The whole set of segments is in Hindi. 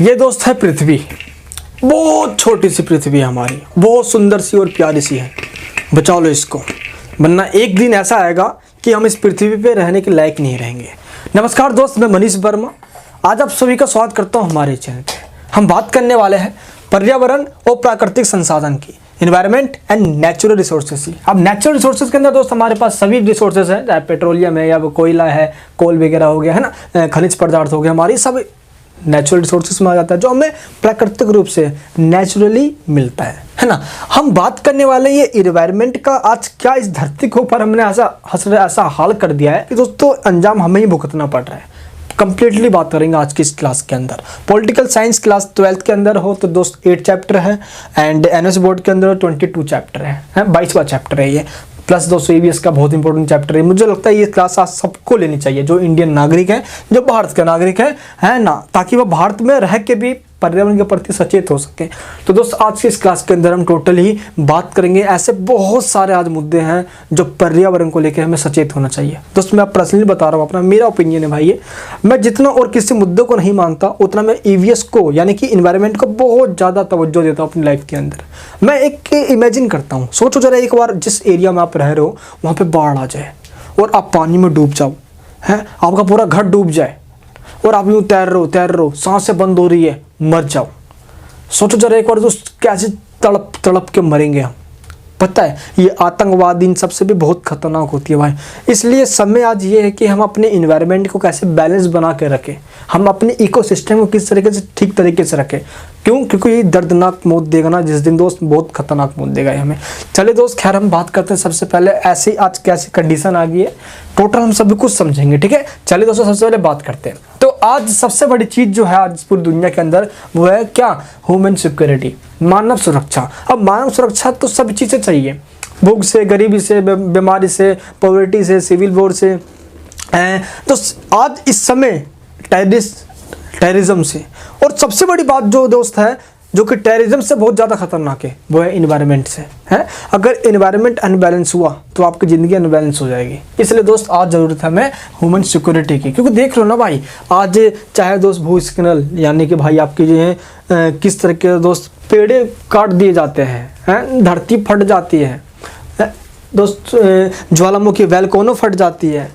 ये दोस्त है पृथ्वी। बहुत छोटी सी पृथ्वी है हमारी, बहुत सुंदर सी और प्यारी सी है। बचा लो इसको, वरना एक दिन ऐसा आएगा कि हम इस पृथ्वी पे रहने के लायक नहीं रहेंगे। नमस्कार दोस्त, मैं मनीष वर्मा। आज आप सभी का स्वागत करता हूँ हमारे चैनल पे। हम बात करने वाले हैं पर्यावरण और प्राकृतिक संसाधन की, इन्वायरमेंट एंड नेचुरल रिसोर्सेज की। अब नेचुरल रिसोर्सेज के अंदर दोस्त हमारे पास सभी रिसोर्सेज हैं, चाहे पेट्रोलियम है या कोयला है, कोल वगैरह हो गया है ना, खनिज पदार्थ हो गया, हमारी सब नेचुरल रिसोर्सेज में आ जाता है, जो हमें प्राकृतिक रूप से नेचुरली मिलता है ना। हम बात करने वाले ये इन्वायरमेंट का। आज क्या इस धरती के ऊपर हमने ऐसा हाल कर दिया है कि दोस्तों अंजाम हमें ही भुगतना पड़ रहा है। कंप्लीटली बात करेंगे आज की इस क्लास के अंदर। पॉलिटिकल साइंस क्लास 12th के अंदर हो तो दोस्त 8 चैप्टर है, एंड एनएस बोर्ड के अंदर 22 चैप्टर है, 22वां चैप्टर है ये। प्लस दोस्तों ईवीएस का बहुत इंपॉर्टेंट चैप्टर है। मुझे लगता है ये क्लास आज सबको लेनी चाहिए, जो इंडियन नागरिक है, जो भारत का नागरिक है ना, ताकि वह भारत में रह के भी पर्यावरण के प्रति सचेत हो सके। तो दोस्त आज की इस क्लास के अंदर हम टोटल ही बात करेंगे। ऐसे बहुत सारे आज मुद्दे हैं जो पर्यावरण को लेकर हमें सचेत होना चाहिए। दोस्त मैं पर्सनली बता रहा हूँ, अपना मेरा ओपिनियन है भाई ये। मैं जितना और किसी मुद्दे को नहीं मानता, उतना मैं ईवीएस को यानी कि इन्वायरमेंट को बहुत ज़्यादा तवज्जो देता हूँ अपनी लाइफ के अंदर। मैं एक इमेजिन करता हूँ, सोचो जरा एक बार जिस एरिया में आप रह रहे हो वहाँ पर बाढ़ आ जाए और आप पानी में डूब जाओ, है आपका पूरा घर डूब जाए और आप यूँ तैर रहे हो, सांसें बंद हो रही है, मर जाओ। सोचो जरा एक बार दोस्त कैसे तड़प तड़प के मरेंगे हम। पता है ये आतंकवाद इन सबसे भी बहुत खतरनाक होती है भाई। इसलिए समय आज ये है कि हम अपने इन्वायरमेंट को कैसे बैलेंस बना के रखें, हम अपने इकोसिस्टम को किस तरीके से ठीक तरीके से रखें। क्यों? क्योंकि ये दर्दनाक मौत देगा ना जिस दिन दोस्त, बहुत खतरनाक मौत देगा हमें। चले दोस्त खैर हम बात करते हैं। सबसे पहले ऐसे आज कैसी कंडीशन आ गई है, टोटल हम सब कुछ समझेंगे, ठीक है। चलिए दोस्तों सबसे पहले बात करते हैं। तो आज सबसे बड़ी चीज जो है आज पूरी दुनिया के अंदर वो है क्या? ह्यूमन सिक्योरिटी, मानव सुरक्षा। अब मानव सुरक्षा तो सब चीजें चाहिए, भूख से, गरीबी से, बीमारी से, पॉवर्टी से, सिविल वॉर से। तो आज इस समय टेररिज्म से, और सबसे बड़ी बात जो दोस्त है जो कि टेररिज्म से बहुत ज़्यादा खतरनाक है, वो है इन्वायरमेंट से, है। अगर इन्वायरमेंट अनबैलेंस हुआ तो आपकी ज़िंदगी अनबैलेंस हो जाएगी। इसलिए दोस्त आज ज़रूरत है हमें ह्यूमन सिक्योरिटी की। क्योंकि देख लो ना भाई, आज चाहे दोस्त भूस्खलन यानी कि भाई आपकी जो है किस तरह के दोस्त पेड़े काट दिए जाते हैं, धरती फट जाती है दोस्त, ज्वालामुखी वैल्कोनो फट जाती है,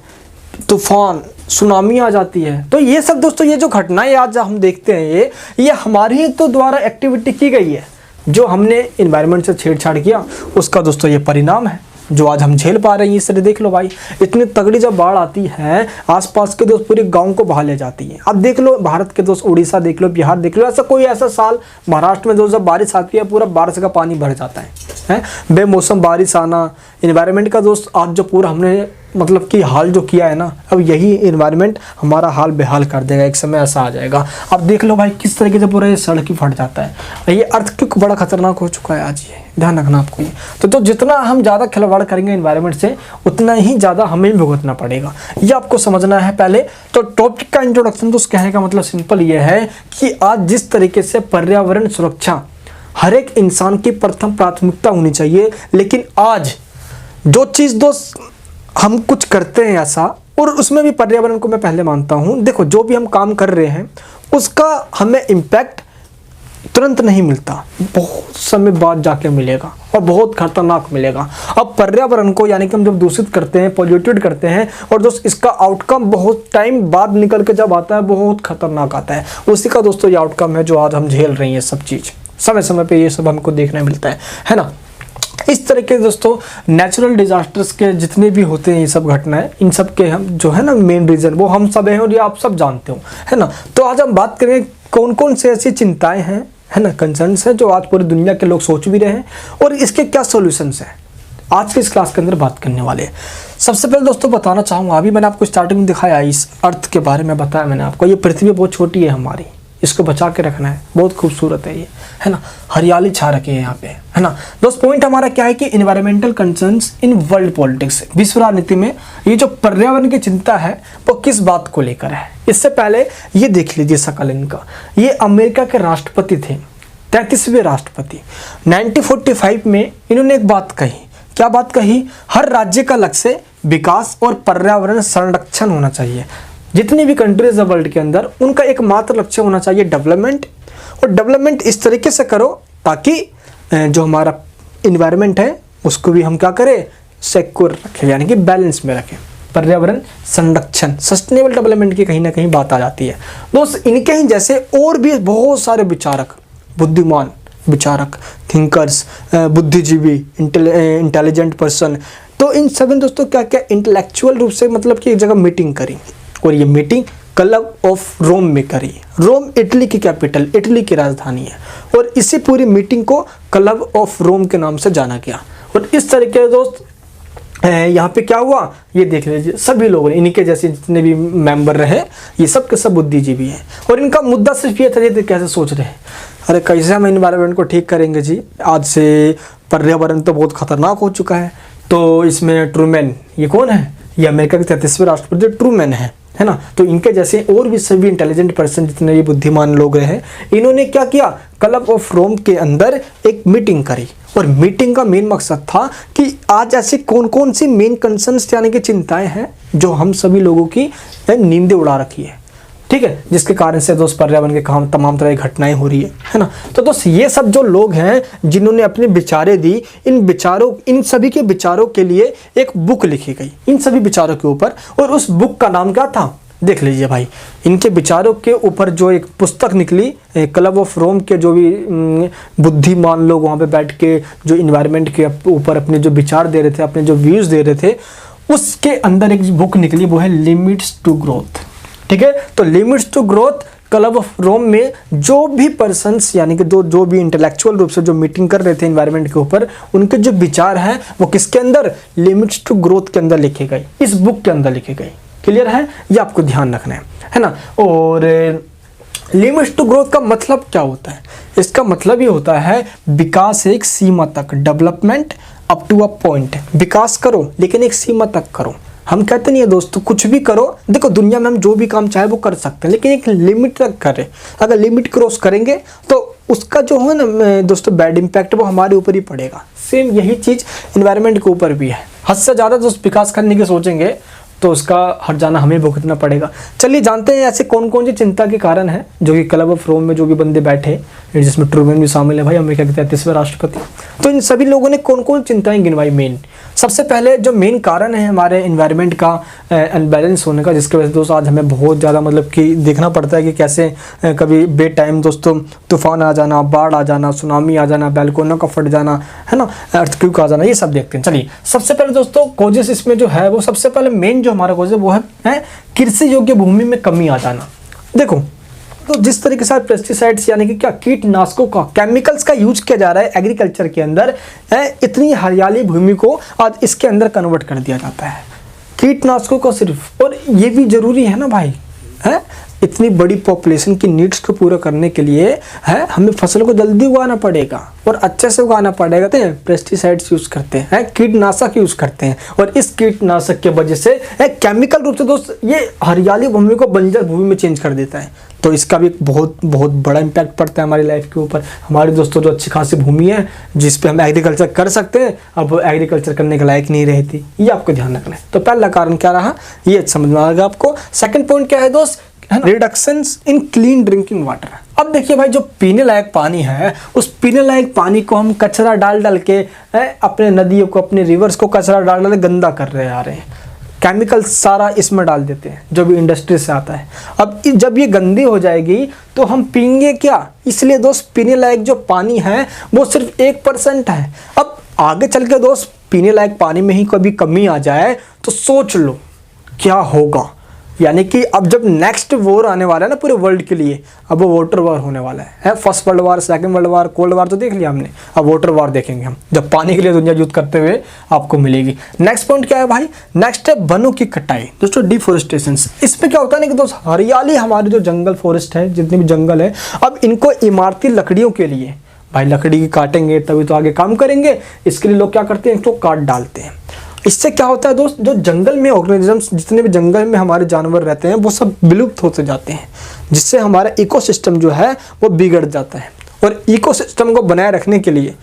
तूफान सुनामी आ जाती है। तो ये सब दोस्तों, ये जो घटनाएं आज हम देखते हैं, ये हमारी ही तो द्वारा एक्टिविटी की गई है। जो हमने इन्वायरमेंट से छेड़छाड़ किया उसका दोस्तों ये परिणाम है जो आज हम झेल पा रहे हैं। इस तरह देख लो भाई, इतनी तगड़ी जब बाढ़ आती है आसपास के दोस्त पूरे गांव को बहा ले जाती है। अब देख लो भारत के दोस्त, उड़ीसा देख लो, बिहार देख लो, ऐसा साल महाराष्ट्र में दोस्त जब बारिश आती है पूरा बारिश का पानी भर जाता है। बेमौसम बारिश आना, इन्वायरमेंट का दोस्त आज जो पूरा हमने मतलब कि हाल जो किया है ना, अब यही इन्वायरमेंट हमारा हाल बेहाल कर देगा। एक समय ऐसा आ जाएगा। अब देख लो भाई किस तरीके से पूरा ये सड़क ही फट जाता है। ये अर्थक्वेक बड़ा खतरनाक हो चुका है आज, ये ध्यान रखना आपको ये। तो जितना हम ज़्यादा खिलवाड़ करेंगे इन्वायरमेंट से, उतना ही ज़्यादा हमें भुगतना पड़ेगा। ये आपको समझना है पहले। तो टॉपिक का इंट्रोडक्शन तो कहने का मतलब सिंपल ये है कि आज जिस तरीके से पर्यावरण सुरक्षा हर एक इंसान की प्रथम प्राथमिकता होनी चाहिए, लेकिन आज जो चीज़ दोस्त हम कुछ करते हैं ऐसा, और उसमें भी पर्यावरण को मैं पहले मानता हूँ। देखो जो भी हम काम कर रहे हैं उसका हमें इम्पैक्ट तुरंत नहीं मिलता, बहुत समय बाद जाके मिलेगा और बहुत खतरनाक मिलेगा। अब पर्यावरण को यानी कि हम जब दूषित करते हैं, पॉल्यूटेड करते हैं, और दोस्त इसका आउटकम बहुत टाइम बाद निकल के जब आता है बहुत खतरनाक आता है। उसी का दोस्तों ये आउटकम है जो आज हम झेल रही हैं। सब चीज़ समय समय पे ये सब हमको देखने मिलता है ना। इस तरह के दोस्तों नेचुरल डिजास्टर्स के जितने भी होते हैं ये सब घटनाएं, इन सब के हम जो है ना मेन रीज़न वो हम सब हैं और ये आप सब जानते हो, है ना। तो आज हम बात करेंगे कौन कौन से ऐसी चिंताएं हैं, है ना, कंसर्न्स हैं जो आज पूरी दुनिया के लोग सोच भी रहे हैं, और इसके क्या सॉल्यूशंस हैं आज के इस क्लास के अंदर बात करने वाले हैं। सबसे पहले दोस्तों बताना चाहूँगा, अभी मैंने आपको स्टार्टिंग में दिखाया इस अर्थ के बारे में बताया मैंने आपको। ये पृथ्वी बहुत छोटी है हमारी, इसको बचा के रखना है, बहुत खूबसूरत है ये, है ना, हरियाली छा रखी है यहाँ पे, है ना। दोस्त पॉइंट हमारा क्या है कि environmental concerns in world politics, विश्व राजनीति में ये जो पर्यावरण की चिंता है वो किस बात को लेकर है। इससे पहले ये देख लीजिए शकल इनका। ये अमेरिका के राष्ट्रपति थे, 33वें राष्ट्रपति। 1945 में इन्होंने एक बात कही। क्या बात कही? हर राज्य का लक्ष्य विकास और पर्यावरण संरक्षण होना चाहिए। जितनी भी कंट्रीज है वर्ल्ड के अंदर, उनका एकमात्र लक्ष्य होना चाहिए डेवलपमेंट और डेवलपमेंट इस तरीके से करो ताकि जो हमारा इन्वायरमेंट है उसको भी हम क्या करें, सिक्योर रखें, यानी कि बैलेंस में रखें। पर्यावरण संरक्षण, सस्टेनेबल डेवलपमेंट की कहीं ना कहीं बात आ जाती है दोस्त। इनके ही जैसे और भी बहुत सारे विचारक, बुद्धिमान विचारक, थिंकर्स, बुद्धिजीवी, इंटेलिजेंट पर्सन, तो इन सभी दोस्तों क्या क्या इंटेलेक्चुअल रूप से मतलब कि एक जगह मीटिंग करी, और ये मीटिंग क्लब ऑफ रोम में करी। रोम इटली की कैपिटल, इटली की राजधानी है, और इसी पूरी मीटिंग को क्लब ऑफ रोम के नाम से जाना गया। और इस तरीके से दोस्त यहाँ पे क्या हुआ ये देख लीजिए, सभी लोगों ने, इनके जैसे जितने भी मेंबर रहे ये सब के सब बुद्धिजीवी हैं, और इनका मुद्दा सिर्फ ये था ये कैसे सोच रहे हैं, अरे कैसे हम इन्वायरमेंट को ठीक करेंगे जी, आज से पर्यावरण तो बहुत खतरनाक हो चुका है। तो इसमें ट्रूमैन, ये कौन है, ये अमेरिका के 33वें राष्ट्रपति ट्रूमैन है ना। तो इनके जैसे और भी सभी इंटेलिजेंट पर्सन जितने ये बुद्धिमान लोग रहे, इन्होंने क्या किया, क्लब ऑफ रोम के अंदर एक मीटिंग करी, और मीटिंग का मेन मकसद था कि आज ऐसी कौन कौन सी मेन कंसर्न्स यानी कि चिंताएं हैं जो हम सभी लोगों की नींदें उड़ा रखी है, ठीक है, जिसके कारण से दोस्त पर्यावरण के काम तमाम तरह की घटनाएं हो रही है ना। तो दोस्त ये सब जो लोग हैं जिन्होंने अपने विचारें दी, इन सभी के विचारों के लिए एक बुक लिखी गई, इन सभी विचारों के ऊपर, और उस बुक का नाम क्या था देख लीजिए भाई। इनके विचारों के ऊपर जो एक पुस्तक निकली, क्लब ऑफ रोम के जो भी बुद्धिमान लोग वहाँ पे बैठ के जो इन्वायरमेंट के ऊपर अपने जो विचार दे रहे थे, अपने जो व्यूज़ दे रहे थे, उसके अंदर एक बुक निकली, वो है लिमिट्स टू ग्रोथ, ठीक है। तो limits to growth club of Rome में जो भी पर्सन्स यानी कि जो भी इंटेलेक्चुअल रूप से जो मीटिंग कर रहे थे इन्वायरमेंट के ऊपर, उनके जो विचार हैं वो किसके अंदर, लिमिट्स टू ग्रोथ के अंदर लिखे गए, इस बुक के अंदर लिखे गए। क्लियर है, ये आपको ध्यान रखना है ना। और लिमिट्स टू ग्रोथ का मतलब क्या होता है, इसका मतलब ये होता है विकास एक सीमा तक, development up to a point, विकास करो लेकिन एक सीमा तक करो। हम कहते नहीं है दोस्तों कुछ भी करो, देखो दुनिया में हम जो भी काम चाहे वो कर सकते हैं, लेकिन एक लिमिट तक करें। अगर लिमिट क्रॉस करेंगे तो उसका जो है ना दोस्तों बैड इम्पैक्ट वो हमारे ऊपर ही पड़ेगा। सेम यही चीज़ इन्वायरमेंट के ऊपर भी है। हद से ज़्यादा दोस्त विकास करने की सोचेंगे तो उसका हट जाना हमें भुगतना पड़ेगा। चलिए जानते हैं ऐसे कौन कौन सी चिंता के कारण है जो कि क्लब ऑफ रोम में जो भी बंदे बैठे, जिसमें ट्रूमैन भी शामिल है भाई, अमेरिका के 33वें राष्ट्रपति। तो इन सभी लोगों ने कौन कौन चिंताएं गिनवाई मेन। सबसे पहले जो मेन कारण है हमारे इन्वायरमेंट का अनबैलेंस होने का, जिसके वजह से दोस्तों आज हमें बहुत ज़्यादा मतलब कि देखना पड़ता है कि कैसे कभी बे टाइम दोस्तों तूफान आ जाना, बाढ़ आ जाना, सुनामी आ जाना, बैल्कोनों का फट जाना, है ना, अर्थक्वेक आ जाना, ये सब देखते हैं। चलिए सबसे पहले दोस्तों कोजेस इसमें जो है वो सबसे पहले मेन जो हमारा कोज है वो है कृषि योग्य भूमि में कमी आ जाना। देखो तो जिस तरीके से पेस्टिसाइड्स यानी कि क्या कीटनाशकों का, केमिकल्स का यूज किया जा रहा है एग्रीकल्चर के अंदर, इतनी हरियाली भूमि को आज इसके अंदर कन्वर्ट कर दिया जाता है कीटनाशकों का सिर्फ। और ये भी जरूरी है ना भाई, है इतनी बड़ी पॉपुलेशन की नीड्स को पूरा करने के लिए है हमें फसल को जल्दी उगाना पड़ेगा और अच्छे से उगाना पड़ेगा। तो पेस्टिसाइड्स यूज करते हैं, कीटनाशक यूज करते हैं, और इस कीटनाशक के वजह से केमिकल रूप से दोस्त ये हरियाली भूमि को बंजर भूमि में चेंज कर देता है। तो इसका भी बहुत बहुत बड़ा इम्पैक्ट पड़ता है हमारी लाइफ के ऊपर। हमारे दोस्तों जो अच्छी खासी भूमि है जिस पे हम एग्रीकल्चर कर सकते हैं, अब वो एग्रीकल्चर करने के लायक नहीं रहती, ये आपको ध्यान रखना है। तो पहला कारण क्या रहा ये समझ में आएगा आपको। सेकंड पॉइंट क्या है दोस्त, है ना, reductions in clean drinking water. अब देखिए भाई जो पीने लायक पानी है उस पीने लायक पानी को हम कचरा डाल डाल के अपने नदियों को, अपने रिवर्स को कचरा डाल डाल के गंदा कर रहे आ रहे हैं, केमिकल सारा इसमें डाल देते हैं जो भी इंडस्ट्री से आता है। अब जब ये गंदी हो जाएगी तो हम पियेंगे क्या, इसलिए दोस्त पीने लायक जो पानी है वो सिर्फ 1% है। अब आगे चल के दोस्त पीने लायक पानी में ही कभी कमी आ जाए तो सोच लो क्या होगा। यानी कि अब जब नेक्स्ट वॉर आने वाला है ना पूरे वर्ल्ड के लिए, अब वो वाटर वॉर होने वाला है। First world war, second world war, cold war तो देख लिया हमने, अब वाटर वॉर देखेंगे हम, जब पानी के लिए दुनिया युद्ध करते हुए आपको मिलेगी। नेक्स्ट पॉइंट क्या है भाई, नेक्स्ट है वनों की कटाई दोस्तों, डिफोरेस्टेशन। इसमें क्या होता है ना कि दोस्त हरियाली हमारे जो जंगल फॉरेस्ट है, जितने भी जंगल है, अब इनको इमारती लकड़ियों के लिए भाई लकड़ी की काटेंगे तभी तो आगे काम करेंगे, इसके लिए लोग क्या करते हैं, इसको काट डालते हैं। इससे क्या होता है दोस्त, जो जंगल में ऑर्गेनिजम्स, जितने भी जंगल में हमारे जानवर रहते हैं वो सब विलुप्त होते जाते हैं, जिससे हमारा इकोसिस्टम जो है वो बिगड़ जाता है। और इकोसिस्टम को बनाए रखने के लिए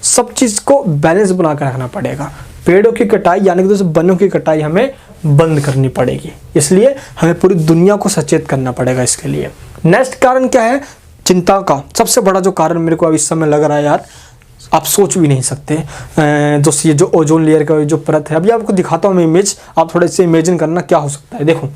सब चीज़ को बैलेंस बना कर रखना पड़ेगा। पेड़ों की कटाई यानी कि दोस्त वनों की कटाई हमें बंद करनी पड़ेगी, इसलिए हमें पूरी दुनिया को सचेत करना पड़ेगा इसके लिए। नेक्स्ट कारण क्या है, चिंता का सबसे बड़ा जो कारण मेरे को अब इस समय लग रहा है यार, आप सोच भी नहीं सकते दोस्तों, ये जो ओजोन लेयर का जो परत है, अभी आपको दिखाता हूँ मैं इमेज, आप थोड़ा इससे इमेजिन करना क्या हो सकता है। देखो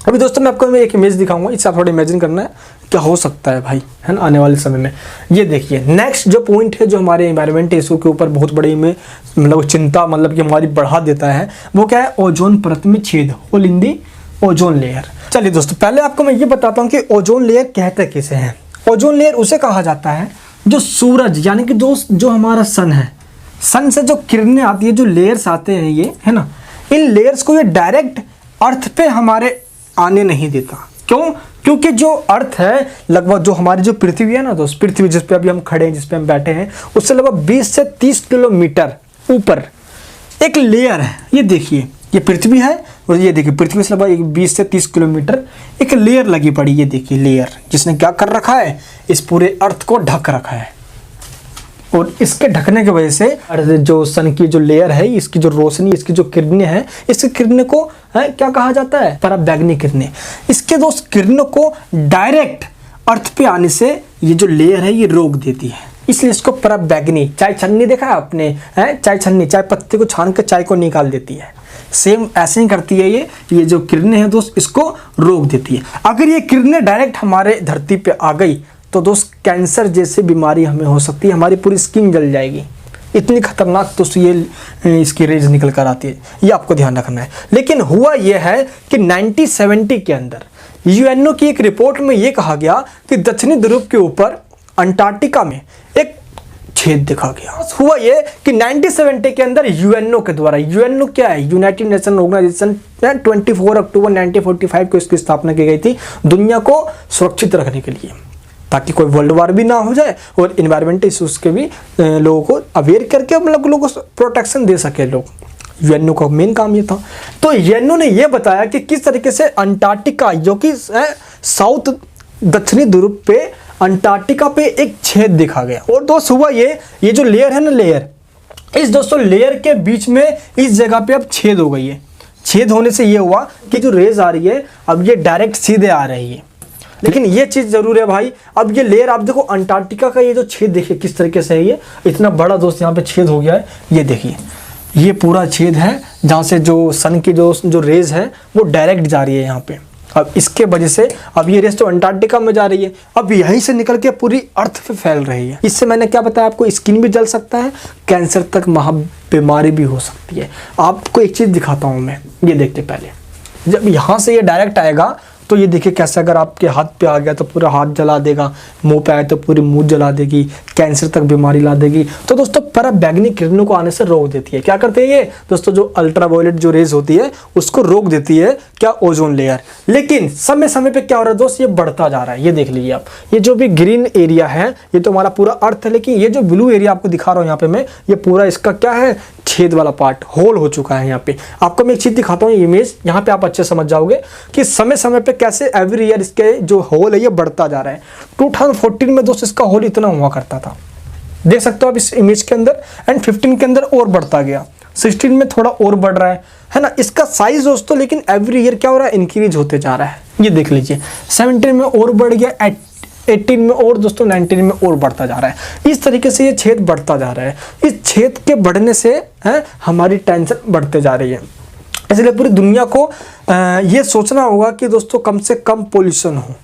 अभी दोस्तों मैं आपको एक इमेज दिखाऊंगा, इससे आप थोड़ा इमेजिन करना है क्या हो सकता है भाई, है ना, आने वाले समय में। ये देखिए नेक्स्ट जो पॉइंट है जो हमारे एनवायरमेंट इशू के ऊपर बहुत बड़ी में मतलब चिंता मतलब कि हमारी बढ़ा देता है, वो क्या है, ओजोन परत में छेद, होल इन दी ओजोन लेयर। चलिए दोस्तों पहले आपको मैं ये बताता हूँ कि ओजोन लेयर कहते किसे हैं। ओजोन लेयर उसे कहा जाता है जो सूरज यानी कि दोस्त जो हमारा सन है, सन से जो किरणें आती है, जो लेयर्स आते हैं ये, है ना, इन लेयर्स को ये डायरेक्ट अर्थ पे हमारे आने नहीं देता। क्यों? क्योंकि जो अर्थ है लगभग जो हमारी जो पृथ्वी है ना दोस्त, पृथ्वी जिस पे अभी हम खड़े हैं, जिस पे हम बैठे हैं, उससे लगभग 20 से 30 किलोमीटर ऊपर एक लेयर है। ये देखिए ये पृथ्वी है और ये देखिए पृथ्वी से लगभग 20 से 30 किलोमीटर एक लेयर लगी पड़ी, ये देखिए लेयर, जिसने क्या कर रखा है, इस पूरे अर्थ को ढक रखा है। और इसके ढकने की वजह से जो सन की जो लेयर है, इसकी जो रोशनी, इसकी जो किरणें हैं, इसकी किरणें को क्या कहा जाता है, पराबैंगनी किरणें। इसके दोस्त किरणों को डायरेक्ट अर्थ पे आने से ये जो लेयर है ये रोक देती है, इसलिए इसको पराबैंगनी, चाय छन्नी देखा है आपने, चाय छन्नी, चाय पत्ती को छान कर चाय को निकाल देती है, सेम ऐसे ही करती है ये जो किरणें हैं दोस्त इसको रोक देती है। अगर ये किरणें डायरेक्ट हमारे धरती पे आ गई तो दोस्त कैंसर जैसी बीमारी हमें हो सकती है, हमारी पूरी स्किन जल जाएगी, इतनी खतरनाक दोस्त ये इसकी रेज निकल कर आती है, ये आपको ध्यान रखना है। लेकिन हुआ ये है कि 1970 के अंदर यूएनओ की एक रिपोर्ट में ये कहा गया कि दक्षिणी ध्रुव के ऊपर अंटार्कटिका में एक छेद देखा गया। हुआ ये कि 1970 के अंदर यूएनओ के द्वारा, यूएनओ क्या है, यूनाइटेड नेशन ऑर्गेनाइजेशन, 24 अक्टूबर 1945 को इसकी स्थापना की गई थी दुनिया को सुरक्षित रखने के लिए, ताकि कोई वर्ल्ड वार भी ना हो जाए और इन्वायरमेंटल इशूज के भी लोगों को अवेयर करके मतलब लोगों को प्रोटेक्शन दे सके लोग। यूएनओ का मेन काम ये था। तो यूएनओ ने ये बताया कि किस तरीके से अंटार्कटिका जो कि साउथ दक्षिणी ध्रुव पे अंटार्कटिका पे एक छेद देखा गया। और दोस्त हुआ ये जो लेयर है ना, लेयर, इस दोस्तों लेयर के बीच में इस जगह पे अब छेद हो गई है। छेद होने से ये हुआ कि जो रेज आ रही है अब ये डायरेक्ट सीधे आ रही है। लेकिन ये चीज़ ज़रूर है भाई, अब ये लेयर आप देखो अंटार्कटिका का ये जो छेद देखिए किस तरीके से है, ये इतना बड़ा दोस्त यहाँ पे छेद हो गया है। ये देखिए ये पूरा छेद है जहाँ से जो सन की जो रेज है वो डायरेक्ट जा रही है यहाँ पे। अब इसके वजह से अब ये रेस तो अंटार्कटिका में जा रही है, अब यहीं से निकल के पूरी अर्थ पे फैल रही है। इससे मैंने क्या बताया आपको, स्किन भी जल सकता है, कैंसर तक महा बीमारी भी हो सकती है। आपको एक चीज़ दिखाता हूँ मैं, ये देखते पहले, जब यहाँ से ये डायरेक्ट आएगा तो ये देखिए कैसे, अगर आपके हाथ पे आ गया तो पूरा हाथ जला देगा, मुंह पे आए तो पूरी मुंह जला देगी, कैंसर तक बीमारी ला देगी। तो दोस्तों पराबैंगनी किरणों को आने से रोक देती है। क्या करते हैं ये दोस्तों, जो अल्ट्रावायलेट जो रेज होती है उसको रोक देती है क्या, ओजोन लेयर। लेकिन समय समय पे क्या हो रहा है दोस्त, ये बढ़ता जा रहा है। ये देख लीजिए आप, ये जो भी ग्रीन एरिया है ये तो हमारा पूरा अर्थ है, लेकिन ये जो ब्लू एरिया आपको दिखा रहा हूँ यहाँ पे मैं, ये पूरा इसका क्या है, छेद वाला पार्ट, होल हो चुका है। यहाँ पे आपको मैं एक चीज दिखाता हूँ, इमेज, यहाँ पे आप अच्छे समझ जाओगे कि समय समय पे कैसे एवरी ईयर इसके जो होल है ये बढ़ता जा रहा है। 2014 में दोस्त इसका होल इतना हुआ करता था, देख सकते हो आप इस इमेज के अंदर, एंड 15 के अंदर और बढ़ता गया, 16 में थोड़ा और बढ़ रहा है ना इसका साइज दोस्तों। लेकिन एवरी ईयर क्या हो रहा है, इंक्रीज होते जा रहा है। ये देख लीजिए 17 में और बढ़ गया, 18 में और दोस्तों 19 में और बढ़ता जा रहा है। इस तरीके से ये छेद बढ़ता जा रहा है। इस छेद के बढ़ने से हमारी टेंशन बढ़ते जा रही है। इसलिए पूरी दुनिया को ये सोचना होगा कि दोस्तों कम से कम पोल्यूशन हो।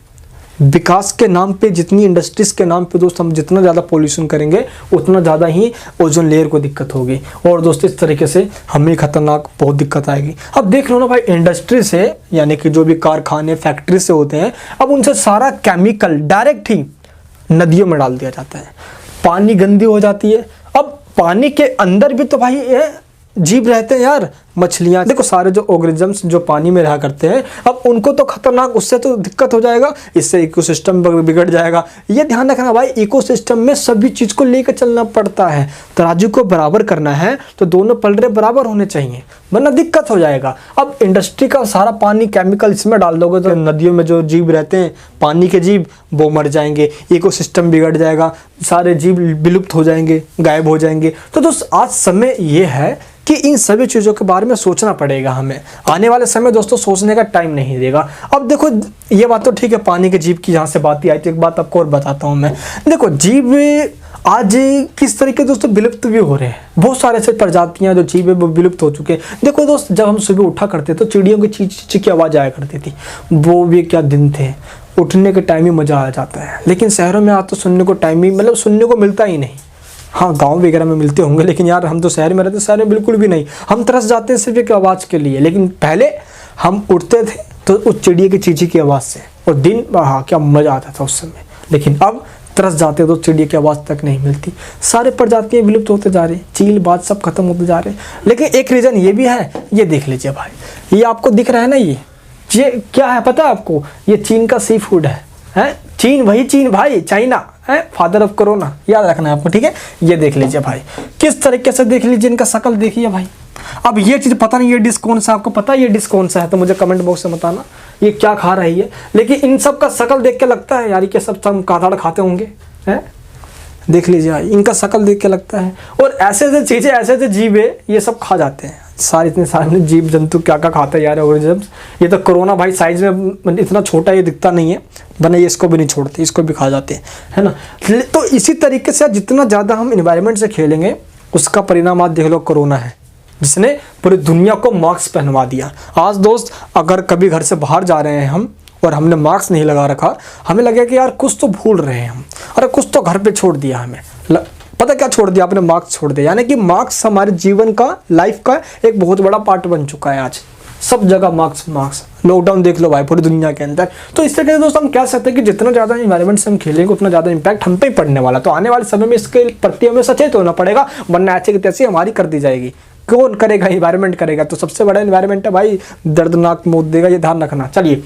विकास के नाम पे, जितनी इंडस्ट्रीज के नाम पे दोस्त हम जितना ज़्यादा पोल्यूशन करेंगे उतना ज़्यादा ही ओजोन लेयर को दिक्कत होगी, और दोस्तों इस तरीके से हमें खतरनाक बहुत दिक्कत आएगी। अब देख लो ना भाई, इंडस्ट्री से यानी कि जो भी कारखाने फैक्ट्री से होते हैं, अब उनसे सारा केमिकल डायरेक्ट ही नदियों में डाल दिया जाता है, पानी गंदी हो जाती है। अब पानी के अंदर भी तो भाई जीव रहते हैं यार, मछलियाँ, देखो सारे जो ऑर्गेनिजम्स जो पानी में रहा करते हैं, अब उनको तो खतरनाक, उससे तो दिक्कत हो जाएगा, इससे इकोसिस्टम बिगड़ जाएगा। ये ध्यान रखना भाई, इकोसिस्टम में सभी चीज़ को लेकर चलना पड़ता है। तराजू को बराबर करना है तो दोनों पलड़े बराबर होने चाहिए, वरना दिक्कत हो जाएगा। अब इंडस्ट्री का सारा पानी केमिकल इसमें डाल दोगे तो नदियों में जो जीव रहते हैं, पानी के जीव, वो मर जाएंगे, इकोसिस्टम बिगड़ जाएगा, सारे जीव विलुप्त हो जाएंगे, गायब हो जाएंगे। तो दोस्त आज समय ये है कि इन सभी चीज़ों के बारे में बारे में सोचना पड़ेगा हमें। आने वाले समय दोस्तों सोचने का टाइम नहीं देगा। अब देखो ये बात तो ठीक है, पानी के जीव की जहाँ से बात ही आई, तो एक बात आपको और बताता हूँ मैं। देखो जीव आज किस तरीके दोस्तों विलुप्त भी हो रहे हैं। बहुत सारे ऐसे प्रजातियां जो जीव है वो विलुप्त हो चुके हैं। देखो दोस्त, जब हम सुबह उठा करते तो चिड़ियों की चीं चीं की आवाज़ आया करती थी, वो भी क्या दिन थे। उठने के टाइम ही मज़ा आ जाता है। लेकिन शहरों में आज तो सुनने को टाइम ही मतलब सुनने को मिलता ही नहीं। हाँ गांव वगैरह में मिलते होंगे, लेकिन यार हम तो शहर में रहते, शहर में बिल्कुल भी नहीं। हम तरस जाते हैं सिर्फ एक आवाज़ के लिए। लेकिन पहले हम उठते थे तो उस चिड़िया की चींची की आवाज़ से, और दिन हाँ क्या मज़ा आता था उस समय। लेकिन अब तरस जाते तो चिड़िया की आवाज़ तक नहीं मिलती। सारे प्रजातियाँ विलुप्त होते जा रही, चील बात सब खत्म होते जा रहे। लेकिन एक रीज़न ये भी है, ये देख लीजिए भाई, ये आपको दिख रहा है ना, ये क्या है पता है आपको? ये चीन का सी फूड है। चीन, वही चीन भाई, चाइना है, फादर ऑफ कोरोना, याद रखना है आपको, ठीक है। ये देख लीजिए भाई, किस तरीके से देख लीजिए, इनका शक्ल देखिए भाई। अब ये चीज़ पता नहीं ये डिश कौन सा, आपको पता है ये डिश कौन सा है तो मुझे कमेंट बॉक्स में बताना ये क्या खा रही है। लेकिन इन सब का शक्ल देख के लगता है यार ये सब काताड़ खाते होंगे, हैं। देख लीजिए भाई, इनका शक्ल देख के लगता है। और ऐसे ऐसे चीज़ें, ऐसे ऐसे जीव है, ये सब खा जाते हैं सारे, इतने सारे जीव जंतु क्या क्या खाते हैं यार ऑर्गेनिजम्स। ये तो कोरोना भाई साइज में इतना छोटा ये दिखता नहीं है, वरना ये इसको भी नहीं छोड़ते, इसको भी खा जाते हैं, है ना। तो इसी तरीके से जितना ज़्यादा हम इन्वायरमेंट से खेलेंगे उसका परिणाम आज देख लो कोरोना है, जिसने पूरी दुनिया को मास्क पहनवा दिया। आज दोस्त अगर कभी घर से बाहर जा रहे हैं हम और हमने मास्क नहीं लगा रखा, हमें लगे कि यार कुछ तो भूल रहे हैं हम, अरे कुछ तो घर पे छोड़ दिया हमें। पता क्या छोड़ दिया आपने? मास्क छोड़ दिया। यानी कि मास्क हमारे जीवन का, लाइफ का एक बहुत बड़ा पार्ट बन चुका है आज। सब जगह मास्क। लॉकडाउन देख लो भाई पूरी दुनिया के अंदर। तो इस तरीके से दोस्तों हम कह सकते हैं कि जितना ज़्यादा इन्वायरमेंट से हम खेलेंगे उतना ज़्यादा इम्पैक्ट हम पे ही पड़ने वाला। तो आने वाले समय में इसके प्रति हमें सचेत होना पड़ेगा, वरना ऐसे की तैसी हमारी कर दी जाएगी। कौन करेगा? इन्वायरमेंट करेगा। तो सबसे बड़ा इन्वायरमेंट है भाई, दर्दनाक मौत देगा, ये ध्यान रखना। चलिए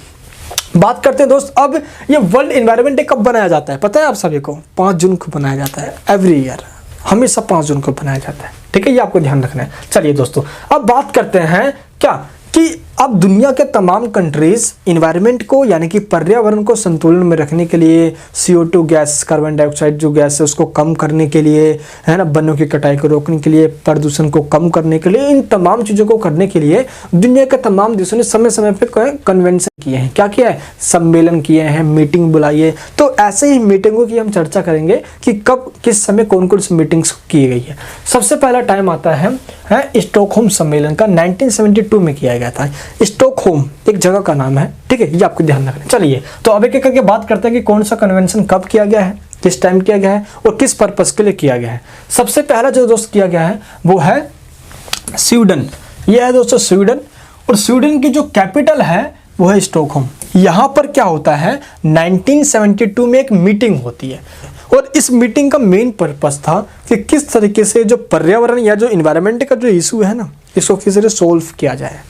बात करते हैं दोस्त, अब ये वर्ल्ड इन्वायरमेंट डे कब बनाया जाता है पता है आप सभी को? 5 जून को बनाया जाता है। एवरी ईयर हमेशा 5 जून को बनाया जाता है, ठीक है, ये आपको ध्यान रखना है। चलिए दोस्तों अब बात करते हैं क्या कि अब दुनिया के तमाम कंट्रीज इन्वायरमेंट को यानी कि पर्यावरण को संतुलन में रखने के लिए, CO2 गैस, कार्बन डाइऑक्साइड जो गैस है उसको कम करने के लिए, है ना, वनों की कटाई को रोकने के लिए, प्रदूषण को कम करने के लिए, इन तमाम चीज़ों को करने के लिए दुनिया के तमाम देशों ने समय समय पर कन्वेंशन किए हैं। क्या किया है? सम्मेलन किए हैं, मीटिंग बुलाई है। तो ऐसे ही मीटिंगों की हम चर्चा करेंगे कि कब किस समय कौन कौन सी मीटिंग्स की गई है। सबसे पहला टाइम आता है स्टॉकहोम सम्मेलन का, 1972 में किया गया था। स्टॉकहोम एक जगह का नाम है, ठीक है, ये आपको ध्यान रखना है। चलिए तो अब एक एक करके बात करते हैं कि कौन सा कन्वेंशन कब किया गया है, किस टाइम किया गया है और किस पर्पस के लिए किया गया है। सबसे पहला जो दोस्त किया गया है वो है स्वीडन। ये है दोस्तों स्वीडन, और स्वीडन की जो कैपिटल है वो है स्टॉकहोम। यहाँ पर क्या होता है, 1972 में एक मीटिंग होती है, और इस मीटिंग का मेन पर्पस था कि किस तरीके से जो पर्यावरण या जो इन्वायरमेंट का जो इशू है ना, इसको किस तरह सोल्व किया जाए,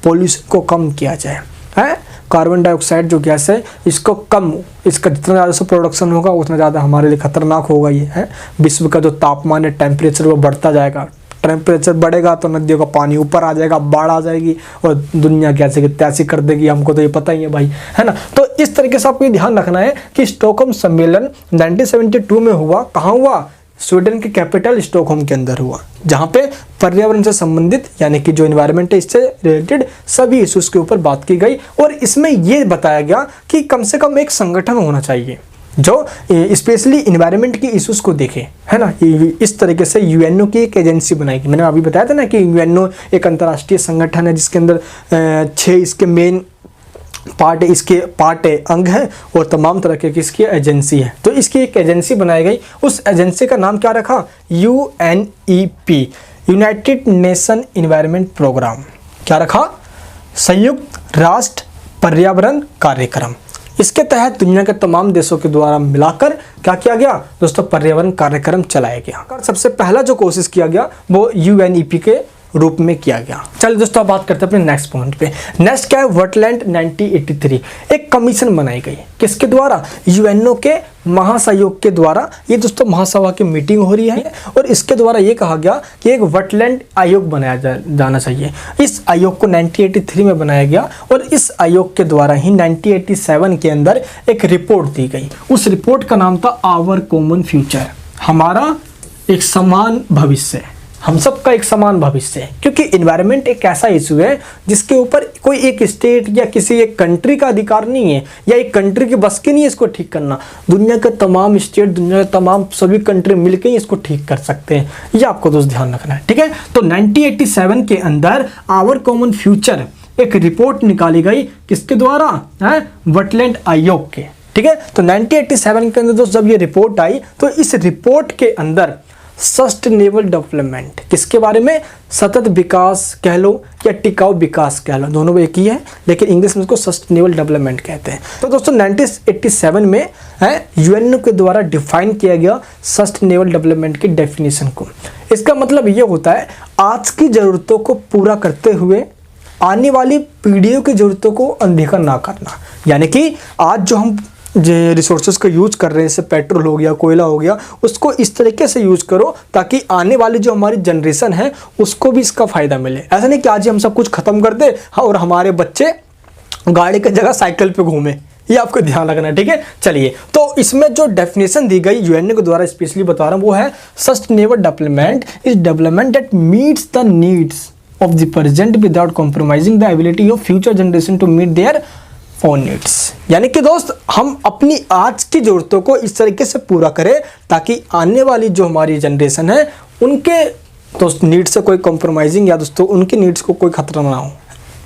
पॉल्यूशन को कम किया जाए, है कार्बन डाइऑक्साइड जो गैस है इसको कम, इसका जितना ज़्यादा से प्रोडक्शन होगा उतना ज़्यादा हमारे लिए खतरनाक होगा। ये है विश्व का जो तापमान है, टेम्परेचर वो बढ़ता जाएगा। टेम्परेचर बढ़ेगा तो नदियों का पानी ऊपर आ जाएगा, बाढ़ आ जाएगी और दुनिया कैसे की तैसी कर देगी, हमको तो ये पता ही है भाई, है ना। तो इस तरीके से आपको ये ध्यान रखना है कि स्टॉकहोम सम्मेलन 1972 में हुआ। कहाँ हुआ? स्वीडन की कैपिटल स्टॉकहोम के अंदर हुआ, जहाँ पे पर्यावरण से संबंधित यानी कि जो इन्वायरमेंट है इससे रिलेटेड सभी इश्यूज के ऊपर बात की गई। और इसमें ये बताया गया कि कम से कम एक संगठन होना चाहिए जो स्पेशली इन्वायरमेंट की इश्यूज को देखे, है ना। इस तरीके से UNO की एक एजेंसी बनाएगी। मैंने अभी बताया था ना कि UNO एक अंतर्राष्ट्रीय संगठन है जिसके अंदर 6 इसके मेन पार्ट है, अंग है, और तमाम तरह की इसकी एजेंसी है। तो इसकी एक एजेंसी बनाई गई। उस एजेंसी का नाम क्या रखा? UNEP, United Nation environment programme. क्या रखा? संयुक्त राष्ट्र पर्यावरण कार्यक्रम। इसके तहत दुनिया के तमाम देशों के द्वारा मिलाकर क्या किया गया दोस्तों? पर्यावरण कार्यक्रम चलाया गया। सबसे पहला जो कोशिश किया गया वो UNEP के रूप में किया गया। चलिए दोस्तों अब बात करते हैं अपने नेक्स्ट पॉइंट पे। नेक्स्ट क्या है? वेटलैंड 1983 एक कमीशन बनाई गई। किसके द्वारा? UNO के महासयोग के द्वारा। ये दोस्तों महासभा की मीटिंग हो रही है और इसके द्वारा ये कहा गया कि एक वेटलैंड आयोग बनाया जाना चाहिए। इस आयोग को 1983 में बनाया गया और इस आयोग के द्वारा ही 1987 के अंदर एक रिपोर्ट दी गई। उस रिपोर्ट का नाम था आवर कॉमन फ्यूचर, हमारा एक समान भविष्य, हम सब का एक समान भविष्य है, क्योंकि इन्वायरमेंट एक ऐसा इशू है जिसके ऊपर कोई एक स्टेट या किसी एक कंट्री का अधिकार नहीं है, या एक कंट्री के बस के नहीं है इसको ठीक करना। दुनिया के तमाम स्टेट, दुनिया के तमाम सभी कंट्री मिलकर ही इसको ठीक कर सकते हैं, ये आपको दोस्त ध्यान रखना है, ठीक है। तो 1987 के अंदर आवर कॉमन फ्यूचर एक रिपोर्ट निकाली गई, किसके द्वारा है, वेटलैंड आयोग के, ठीक है। तो 1987 के अंदर दोस्त जब ये रिपोर्ट आई तो इस रिपोर्ट के अंदर सस्टेनेबल डेवलपमेंट, किसके बारे में, सतत विकास कह लो या टिकाऊ विकास कह लो, दोनों एक ही है, लेकिन इंग्लिश में इसको सस्टेनेबल डेवलपमेंट कहते हैं। तो दोस्तों 1987 में है यूएनओ के द्वारा डिफाइन किया गया सस्टेनेबल डेवलपमेंट की डेफिनेशन को। इसका मतलब ये होता है आज की ज़रूरतों को पूरा करते हुए आने वाली पीढ़ियों की ज़रूरतों को अनदेखा ना करना। यानी कि आज जो हम रिसोर्सेज को यूज कर रहे हैं, जैसे पेट्रोल हो गया, कोयला हो गया, उसको इस तरीके से यूज करो ताकि आने वाली जो हमारी जनरेशन है उसको भी इसका फ़ायदा मिले। ऐसा नहीं कि आज ही हम सब कुछ ख़त्म कर दे और हमारे बच्चे गाड़ी की जगह साइकिल पे घूमे, ये आपको ध्यान रखना है, ठीक है। चलिए, तो इसमें जो डेफिनेशन दी गई यूएनओ के द्वारा, स्पेशली बता रहा हूँ, वो है sustainable development is development that meets the needs of the present without compromising the ability of future generation to meet their own needs. यानी कि दोस्त हम अपनी आज की ज़रूरतों को इस तरीके से पूरा करें ताकि आने वाली जो हमारी जनरेशन है उनके दोस्त नीड्स से कोई कॉम्प्रोमाइजिंग या दोस्तों उनकी नीड्स को कोई खतरा ना हो,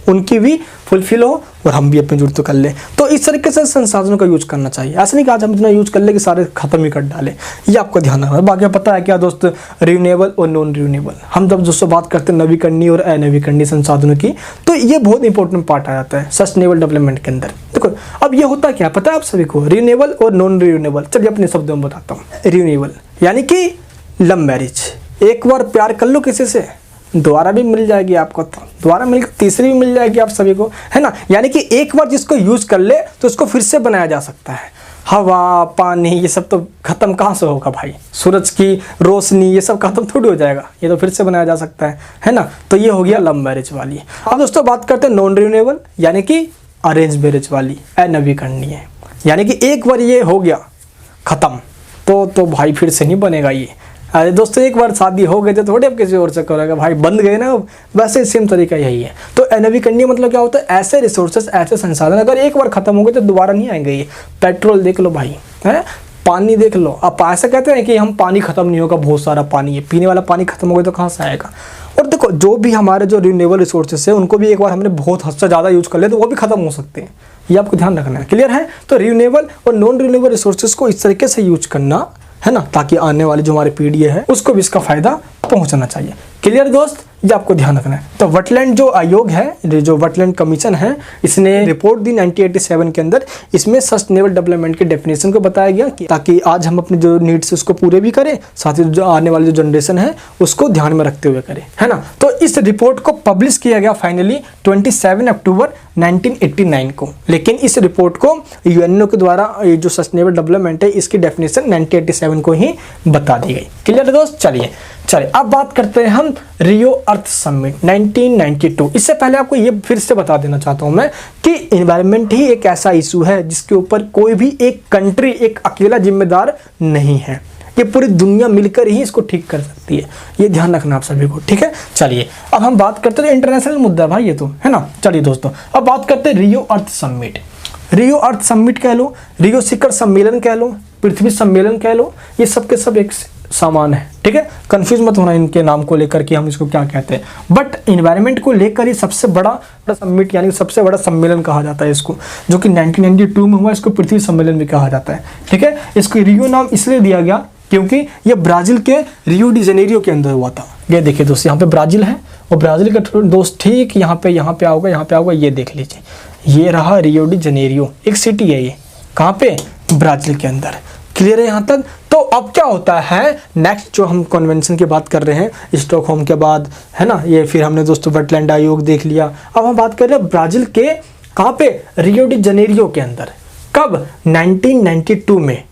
उनकी भी फुलफिल हो और हम भी अपनी जरूरतों कर लें। तो इस तरीके से संसाधनों का यूज करना चाहिए। ऐसा नहीं कि आज हम इतना यूज कर ले कि सारे खत्म ही कर डालें, ये आपको ध्यान रखना है। बाकी पता है क्या दोस्त, रिन्यूएबल और नॉन रिन्यूएबल, हम जब दोस्तों बात करते हैं नवीकरणीय और अनवीकरणीय संसाधनों की, तो ये बहुत इंपॉर्टेंट पार्ट आ जाता है सस्टेनेबल डेवलपमेंट के अंदर। देखो अब ये होता क्या पता है आप सभी को, रिन्यूएबल और नॉन रिन्यूएबल। चलिए अपने शब्दों में बताता हूँ। रिन्यूएबल यानी कि लव मैरिज, एक बार प्यार कर लो किसी से, दोबारा भी मिल जाएगी आपको, तो दोबारा मिल तीसरी भी मिल जाएगी आप सभी को, है ना। यानी कि एक बार जिसको यूज कर ले तो उसको फिर से बनाया जा सकता है। हवा, पानी, ये सब तो खत्म कहाँ से होगा भाई, सूरज की रोशनी ये सब खत्म थोड़ी हो जाएगा, ये तो फिर से बनाया जा सकता है ना। तो ये हो गया लव मैरिज वाली। अब दोस्तों बात करते हैं नॉन रिन्यूएबल यानी कि अरेंज मैरिज वाली, अनवीकरणीय। यानी कि एक बार ये हो गया खत्म तो भाई फिर से नहीं बनेगा ये। अरे दोस्तों एक बार शादी हो गई तो थोड़ी अब किसी और से करेगा भाई, बंद गए ना, वैसे सेम तरीका यही है। तो अनवीकरणीय मतलब क्या होता है, ऐसे रिसोर्सेस, ऐसे संसाधन अगर एक बार खत्म हो गए तो दोबारा नहीं आएंगे। ये पेट्रोल देख लो भाई, है, पानी देख लो। आप ऐसा कहते हैं कि हम पानी खत्म नहीं होगा, बहुत सारा पानी है, पीने वाला पानी खत्म हो गया तो कहाँ से आएगा। और देखो जो भी हमारे जो रिन्यूएबल रिसोर्सेस है उनको भी एक बार हमने बहुत हद से ज़्यादा यूज कर लिया तो वो भी खत्म हो सकते हैं, ये आपको ध्यान रखना है। क्लियर है। तो रिन्यूएबल और नॉन रिन्यूएबल रिसोर्सेज को इस तरीके से यूज करना है ना, ताकि आने वाली जो हमारी पीढ़ी है उसको भी इसका फायदा पहुंचना चाहिए। क्लियर दोस्त, ये आपको ध्यान रखना है। तो वेटलैंड जो आयोग है, जो वेटलैंड कमीशन है, इसने रिपोर्ट दी 1987 के अंदर। इसमें सस्टेनेबल डेवलपमेंट की डेफिनेशन को बताया गया कि ताकि आज हम अपने जो नीड्स उसको पूरे भी करें, साथ ही जो आने वाली जो जनरेशन है उसको ध्यान में रखते हुए करें, है ना। तो इस रिपोर्ट को पब्लिश किया गया फाइनली 27 अक्टूबर 1989 को। लेकिन इस रिपोर्ट को यूएनओ के द्वारा ये जो सस्टेनेबल डेवलपमेंट है इसकी डेफिनेशन 1987 को ही बता दी गई। क्लियर दोस्त। चलिए अब बात करते हैं हम रियो अर्थ समिट 1992। इससे पहले आपको ये फिर से बता देना चाहता हूं मैं कि एनवायरनमेंट ही एक ऐसा इशू है जिसके ऊपर कोई भी एक कंट्री, एक अकेला जिम्मेदार नहीं है। ये पूरी दुनिया मिलकर ही इसको ठीक कर सकती है, ये ध्यान रखना आप सभी को, ठीक है। चलिए अब हम बात करते हैं, इंटरनेशनल मुद्दा है भाई ये तो, है ना। चलिए दोस्तों अब बात करते हैं रियो अर्थ समिट। रियो अर्थ समिट कह लो, रियो शिखर सम्मेलन कह लो, पृथ्वी सम्मेलन कह लो, ये सब के सब एक सामान है, ठीक है। कंफ्यूज मत होना इनके नाम को लेकर कि हम इसको क्या कहते हैं। बट एनवायरनमेंट को लेकर ये सबसे बड़ा समिट यानी सबसे बड़ा सम्मेलन कहा जाता है इसको, जो कि 1992 में हुआ। इसको पृथ्वी सम्मेलन भी कहा जाता है, ठीक है। इसको रियो नाम इसलिए दिया गया क्योंकि ये ब्राजील के रियो डी जेनेरियो के अंदर हुआ था। ये देखिए दोस्त, यहाँ पे ब्राजील है और ब्राजील का दोस्त ठीक यहाँ पे आओगा, ये देख लीजिए, ये रहा रियो डी जेनेरियो, एक सिटी है ये, कहाँ पे, ब्राजील के अंदर। क्लियर है यहाँ तक। तो अब क्या होता है, नेक्स्ट जो हम कन्वेंशन की बात कर रहे हैं स्टॉकहोम के बाद, है ना, ये फिर हमने दोस्तों वेटलैंड आयोग देख लिया। अब हम बात कर रहे हैं ब्राजील के कहाँ पे, रियो डी जेनेरियो के अंदर। कब, 1992 में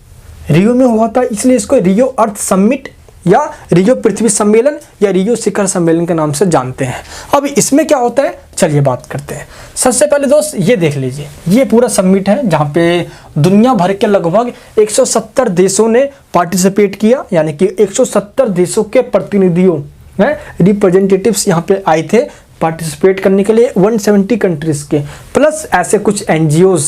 रियो में हुआ था, इसलिए इसको रियो अर्थ समिट या रियो पृथ्वी सम्मेलन या रियो शिखर सम्मेलन के नाम से जानते हैं। अब इसमें क्या होता है, चलिए बात करते हैं। सबसे पहले दोस्त ये देख लीजिए, ये पूरा समिट है जहाँ पे दुनिया भर के लगभग 170 देशों ने पार्टिसिपेट किया, यानी कि 170 देशों के प्रतिनिधियों रिप्रेजेंटेटिव्स यहाँ पे आए थे पार्टिसिपेट करने के लिए, 170 कंट्रीज के, प्लस ऐसे कुछ एनजीओज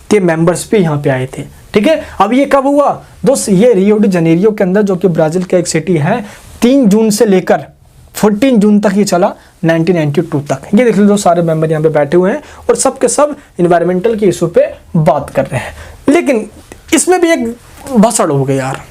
के मेंबर्स भी यहाँ पे आए थे। ठीक है, अब ये कब हुआ दोस्त, ये रियो डी जनेरियो के अंदर, जो कि ब्राजील का एक सिटी है, 3 जून से लेकर 14 जून तक ये चला, 1992 तक। ये देख लो सारे मेंबर यहाँ पे बैठे हुए हैं और सब के सब इन्वायरमेंटल के इशू पे बात कर रहे हैं। लेकिन इसमें भी एक भसड़ हो गई यार,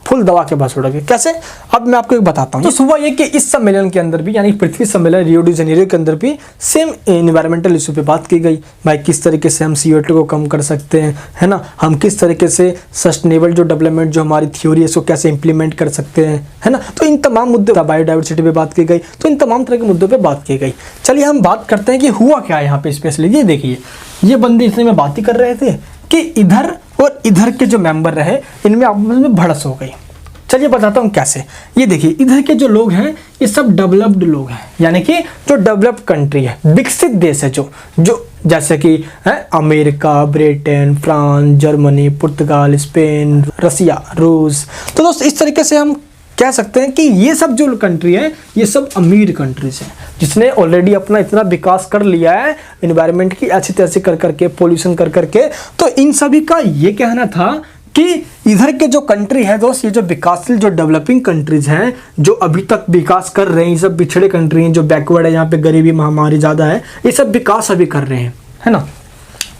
फुल दबा के बस उड़ गए। कैसे, अब मैं आपको एक बताता हूँ। तो सुबह ये कि इस सम्मेलन के अंदर भी, यानी पृथ्वी सम्मेलन रियो डी जनेरियो के अंदर भी सेम इन्वायरमेंटल इशू पे बात की गई। भाई किस तरीके से हम CO2 को कम कर सकते हैं, है ना, हम किस तरीके से सस्टेनेबल जो डेवलपमेंट जो हमारी थ्योरी है उसको कैसे इंप्लीमेंट कर सकते हैं, है ना। तो इन तमाम मुद्दों, बायोडाइवर्सिटी पे बात की गई, तो इन तमाम तरह के मुद्दों पर बात की गई। चलिए हम बात करते हैं कि हुआ क्या है यहाँ पे स्पेशली। ये देखिए, ये बंदे इसमें में बात ही कर रहे थे कि इधर और इधर के जो मेंबर रहे, इनमें आपस में भड़स हो गई। चलिए बताता हूँ कैसे। ये देखिए, इधर के जो लोग हैं ये सब डेवलप्ड लोग हैं, यानी कि जो डेवलप्ड कंट्री है, विकसित देश है, जो जैसे कि है अमेरिका, ब्रिटेन, फ्रांस, जर्मनी, पुर्तगाल, स्पेन, रसिया, रूस। तो दोस्त इस तरीके से हम कह सकते हैं कि ये सब जो कंट्री है ये सब अमीर कंट्रीज हैं, जिसने ऑलरेडी अपना इतना विकास कर लिया है एनवायरनमेंट की ऐसी तैसी कर करके, पोल्यूशन कर करके। तो इन सभी का ये कहना था कि इधर के जो कंट्री है दोस्त, ये जो विकासशील जो डेवलपिंग कंट्रीज हैं, जो अभी तक विकास कर रहे हैं, ये सब पिछड़े कंट्री हैं, जो बैकवर्ड है, यहाँ पे गरीबी महामारी ज़्यादा है, ये सब विकास अभी कर रहे हैं, है ना।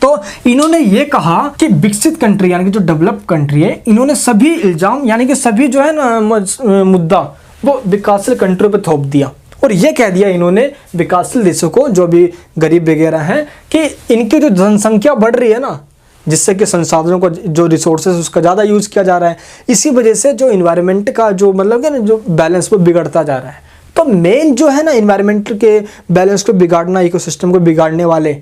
तो इन्होंने ये कहा कि विकसित कंट्री यानी कि जो डेवलप्ड कंट्री है, इन्होंने सभी इल्जाम यानी कि सभी जो है ना मुद्दा वो विकासशील कंट्रियों पे थोप दिया और ये कह दिया इन्होंने विकासशील देशों को, जो भी गरीब वगैरह हैं, कि इनकी जो जनसंख्या बढ़ रही है ना, जिससे कि संसाधनों को, जो रिसोर्सेज उसका ज़्यादा यूज़ किया जा रहा है, इसी वजह से जो इन्वायरमेंट का जो मतलब कि ना जो बैलेंस वो बिगड़ता जा रहा है। तो मेन जो है ना इन्वायरमेंट के बैलेंस को बिगाड़ना, इकोसिस्टम को बिगाड़ने वाले,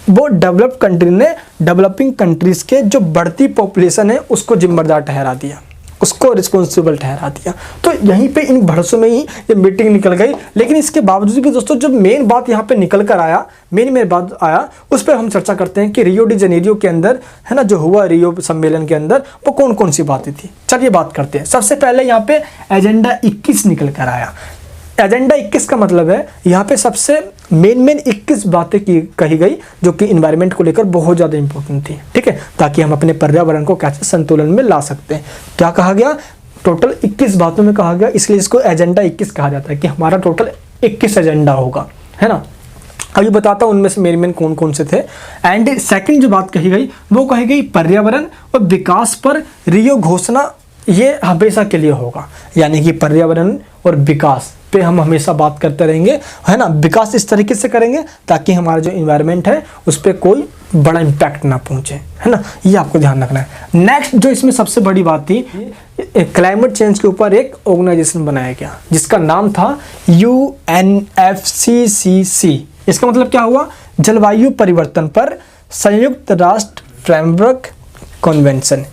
वो डेवलप्ड कंट्री ने डेवलपिंग कंट्रीज़ के जो बढ़ती पॉपुलेशन है उसको जिम्मेदार ठहरा दिया, उसको रिस्पॉन्सिबल ठहरा दिया। तो यहीं पे इन भड़सों में ही ये मीटिंग निकल गई। लेकिन इसके बावजूद भी दोस्तों जो मेन बात यहाँ पे निकल कर आया, मेन बात आया, उस पर हम चर्चा करते हैं कि रियो डी जनेरियो के अंदर, है ना, जो हुआ रियो सम्मेलन के अंदर, वो कौन कौन सी बातें थी। चलिए बात करते हैं। सबसे पहले यहाँ पे एजेंडा 21 निकल कर आया। एजेंडा 21 का मतलब है यहाँ पे सबसे मेन 21 बातें कही गई जो कि इन्वायरमेंट को लेकर बहुत ज़्यादा इंपॉर्टेंट थी। ठीक है, ताकि हम अपने पर्यावरण को कैसे संतुलन में ला सकते हैं। क्या कहा गया, टोटल 21 बातों में कहा गया, इसलिए इसको एजेंडा 21 कहा जाता है कि हमारा टोटल 21 एजेंडा होगा, है ना। अभी बताता हूँ उनमें से मेन कौन कौन से थे। एंड सेकेंड जो बात कही गई वो कही गई पर्यावरण और विकास पर रियो घोषणा ये हमेशा के लिए होगा, यानी कि पर्यावरण और विकास पे हम हमेशा बात करते रहेंगे, है ना। विकास इस तरीके से करेंगे ताकि हमारा जो इन्वायरमेंट है उस पर कोई बड़ा इम्पैक्ट ना पहुंचे, है ना, ये आपको ध्यान रखना है। नेक्स्ट जो इसमें सबसे बड़ी बात थी, क्लाइमेट चेंज के ऊपर एक ऑर्गेनाइजेशन बनाया गया जिसका नाम था UNFCCC। इसका मतलब क्या हुआ, जलवायु परिवर्तन पर संयुक्त राष्ट्र फ्रेमवर्क कन्वेंशन,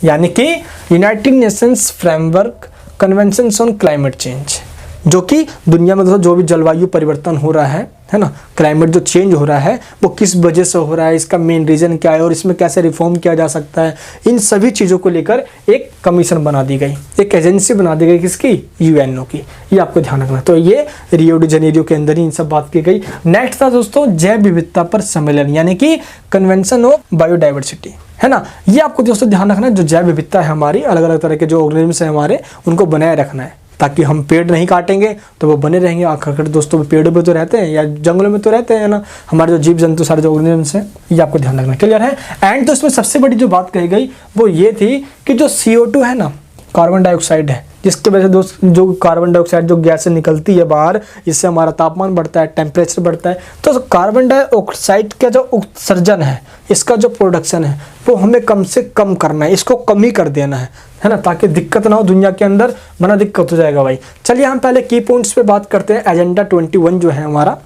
यानी कि United Nations framework convention on climate change, जो कि दुनिया में जो भी जलवायु परिवर्तन हो रहा है ना, क्लाइमेट जो चेंज हो रहा है वो किस वजह से हो रहा है, इसका मेन रीज़न क्या है और इसमें कैसे रिफॉर्म किया जा सकता है, इन सभी चीज़ों को लेकर एक कमीशन बना दी गई, एक एजेंसी बना दी गई, किसकी, UNO की। ये आपको ध्यान रखना। तो ये रियो डी जनेरियो के अंदर ही इन सब बात की गई। नेक्स्ट था दोस्तों जैव विविधता पर सम्मेलन, यानी कि कन्वेंशन ऑफ बायोडाइवर्सिटी, है ना। ये आपको दोस्तों ध्यान रखना है, जो जैव विविधता है हमारी, अलग अलग तरह के जो ऑर्गेनिजम्स हैं हमारे, उनको बनाए रखना है ताकि हम पेड़ नहीं काटेंगे तो वो बने रहेंगे। आखिर दोस्तों पेड़ों पे तो रहते हैं या जंगलों में तो रहते हैं ना, हमारे जो जीव जंतु सारे जो ऑर्गेनिजम्स हैं, ये आपको ध्यान रखना। क्लियर है। एंड तो इसमें सबसे बड़ी जो बात कही गई वो ये थी कि जो CO2 है ना, कार्बन डाइऑक्साइड है, जिसकी वजह से दोस्त जो कार्बन डाइऑक्साइड जो गैस से निकलती है बाहर, इससे हमारा तापमान बढ़ता है, टेम्परेचर बढ़ता है। तो कार्बन डाइऑक्साइड का जो उत्सर्जन है, इसका जो प्रोडक्शन है वो हमें कम से कम करना है, इसको कम ही कर देना है ना, ताकि दिक्कत ना हो दुनिया के अंदर, वरना दिक्कत हो जाएगा भाई। चलिए हम पहले की पॉइंट्स पे बात करते हैं। एजेंडा 21 जो है हमारा,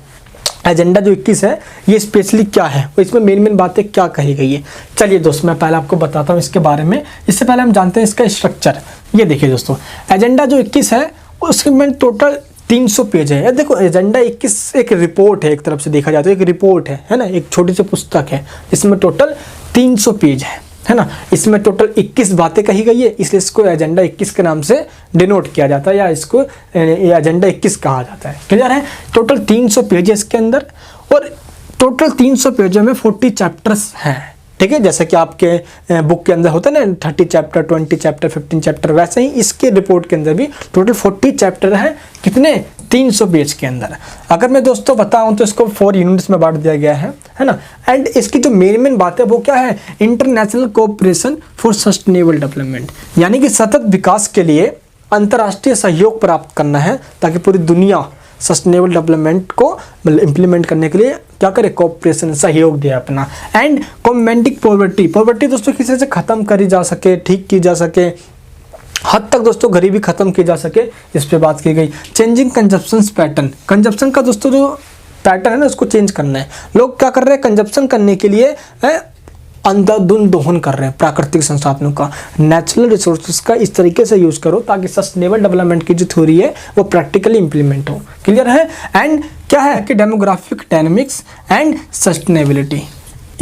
एजेंडा जो 21 है, ये स्पेशली क्या है, तो इसमें मेन बातें क्या कही गई है। चलिए दोस्त मैं पहले आपको बताता हूँ इसके बारे में। इससे पहले हम जानते हैं इसका स्ट्रक्चर। ये देखिए दोस्तों, एजेंडा जो 21 है उसमें टोटल 300 पेज है। देखो एजेंडा 21 एक रिपोर्ट है, एक तरफ से देखा जाए तो एक रिपोर्ट है ना, एक छोटी सी पुस्तक है जिसमें टोटल 300 पेज है है ना। इसमें टोटल 21 बातें कही गई है, इसलिए इसको एजेंडा 21 के नाम से डिनोट किया जाता है, या इसको एजेंडा 21 कहा जाता है। क्लियर है। टोटल 300 पेज है इसके अंदर, और टोटल 300 पेजों में 40 चैप्टर्स हैं। ठीक है, जैसे कि आपके बुक के अंदर होता है ना 30 चैप्टर, 20 चैप्टर, 15 चैप्टर, वैसे ही इसके रिपोर्ट के अंदर भी टोटल 40 चैप्टर है। कितने? 300 पेज के अंदर। अगर मैं दोस्तों बताऊं तो इसको 4 यूनिट्स में बांट दिया गया है ना। एंड इसकी जो मेन बात है वो क्या है? International cooperation for sustainable development, यानी कि सतत विकास के लिए अंतर्राष्ट्रीय सहयोग प्राप्त करना है, ताकि पूरी दुनिया सस्टेनेबल डेवलपमेंट को मतलब इम्प्लीमेंट करने के लिए क्या करे? कोऑपरेशन, सहयोग दे अपना। एंड कॉम्बैटिंग पॉवर्टी, पॉवर्टी दोस्तों किसी से ख़त्म करी जा सके, ठीक की जा सके, हद तक दोस्तों गरीबी खत्म की जा सके, इस पे बात की गई। चेंजिंग कंजप्शन पैटर्न, कंजप्शन का दोस्तों जो पैटर्न है ना उसको चेंज करना है। लोग क्या कर रहे हैं? कंजप्शन करने के लिए अंधाधुंध दोहन कर रहे हैं प्राकृतिक संसाधनों का, नेचुरल रिसोर्सेज का इस तरीके से यूज करो ताकि सस्टेनेबल डेवलपमेंट की जो थ्योरी है वो प्रैक्टिकली इंप्लीमेंट हो। क्लियर है। एंड क्या है कि डेमोग्राफिक डायनेमिक्स एंड सस्टेनेबिलिटी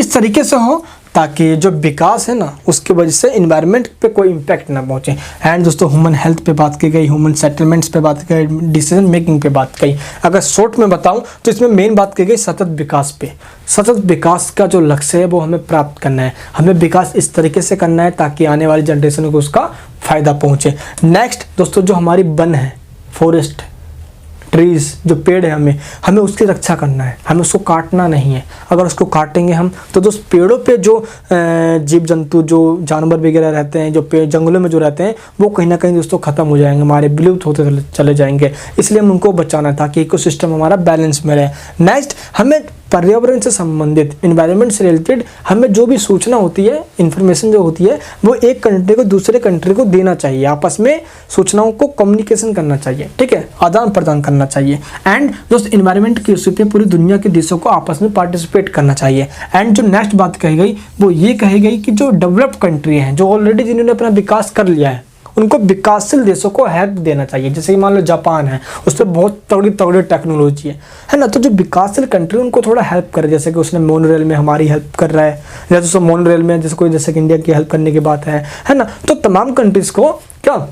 इस तरीके से हो ताकि जो विकास है ना उसके वजह से इन्वायरमेंट पे कोई इम्पैक्ट ना पहुंचे। एंड दोस्तों ह्यूमन हेल्थ पे बात की गई, ह्यूमन सेटलमेंट्स पे बात की गई, डिसीजन मेकिंग पे बात की गई। अगर शॉर्ट में बताऊं तो इसमें मेन बात की गई सतत विकास पे। सतत विकास का जो लक्ष्य है वो हमें प्राप्त करना है, हमें विकास इस तरीके से करना है ताकि आने वाली जनरेशन को उसका फायदा पहुँचे। नेक्स्ट दोस्तों जो हमारी वन है, फॉरेस्ट, ट्रीज, जो पेड़ है, हमें उसकी रक्षा करना है, हमें उसको काटना नहीं है। अगर उसको काटेंगे हम तो दोस्त पेड़ों पे जो जीव जंतु, जो जानवर वगैरह रहते हैं, जो पेड़ जंगलों में जो रहते हैं, वो कहीं ना कहीं दोस्तों ख़त्म हो जाएंगे, हमारे विलुप्त होते चले जाएंगे। इसलिए हम उनको बचाना है ताकि इकोसिस्टम हमारा बैलेंस में रहे। नेक्स्ट, हमें पर्यावरण से संबंधित, इन्वायरमेंट से रिलेटेड हमें जो भी सूचना होती है, इन्फॉर्मेशन जो होती है, वो एक कंट्री को दूसरे कंट्री को देना चाहिए, आपस में सूचनाओं को कम्युनिकेशन करना चाहिए। ठीक है, आदान प्रदान करना चाहिए। एंड दोस्त इन्वायरमेंट के इशू पे पूरी दुनिया के देशों को आपस में पार्टिसिपेट करना चाहिए। एंड जो नेक्स्ट बात कही गई वो ये कही गई कि जो डेवलप्ड कंट्री हैं, जो ऑलरेडी जिन्होंने अपना विकास कर लिया है, उनको विकासशील देशों को हेल्प देना चाहिए। जैसे कि मान लो जापान है, उस पर बहुत तगड़ी टेक्नोलॉजी है ना, तो जो विकासशील कंट्री उनको थोड़ा हेल्प करे। जैसे कि उसने मोनोरेल में हमारी हेल्प कर रहा है, जैसे मोनोरेल में जैसे कि इंडिया की हेल्प करने की बात है ना। तो तमाम कंट्रीज को क्या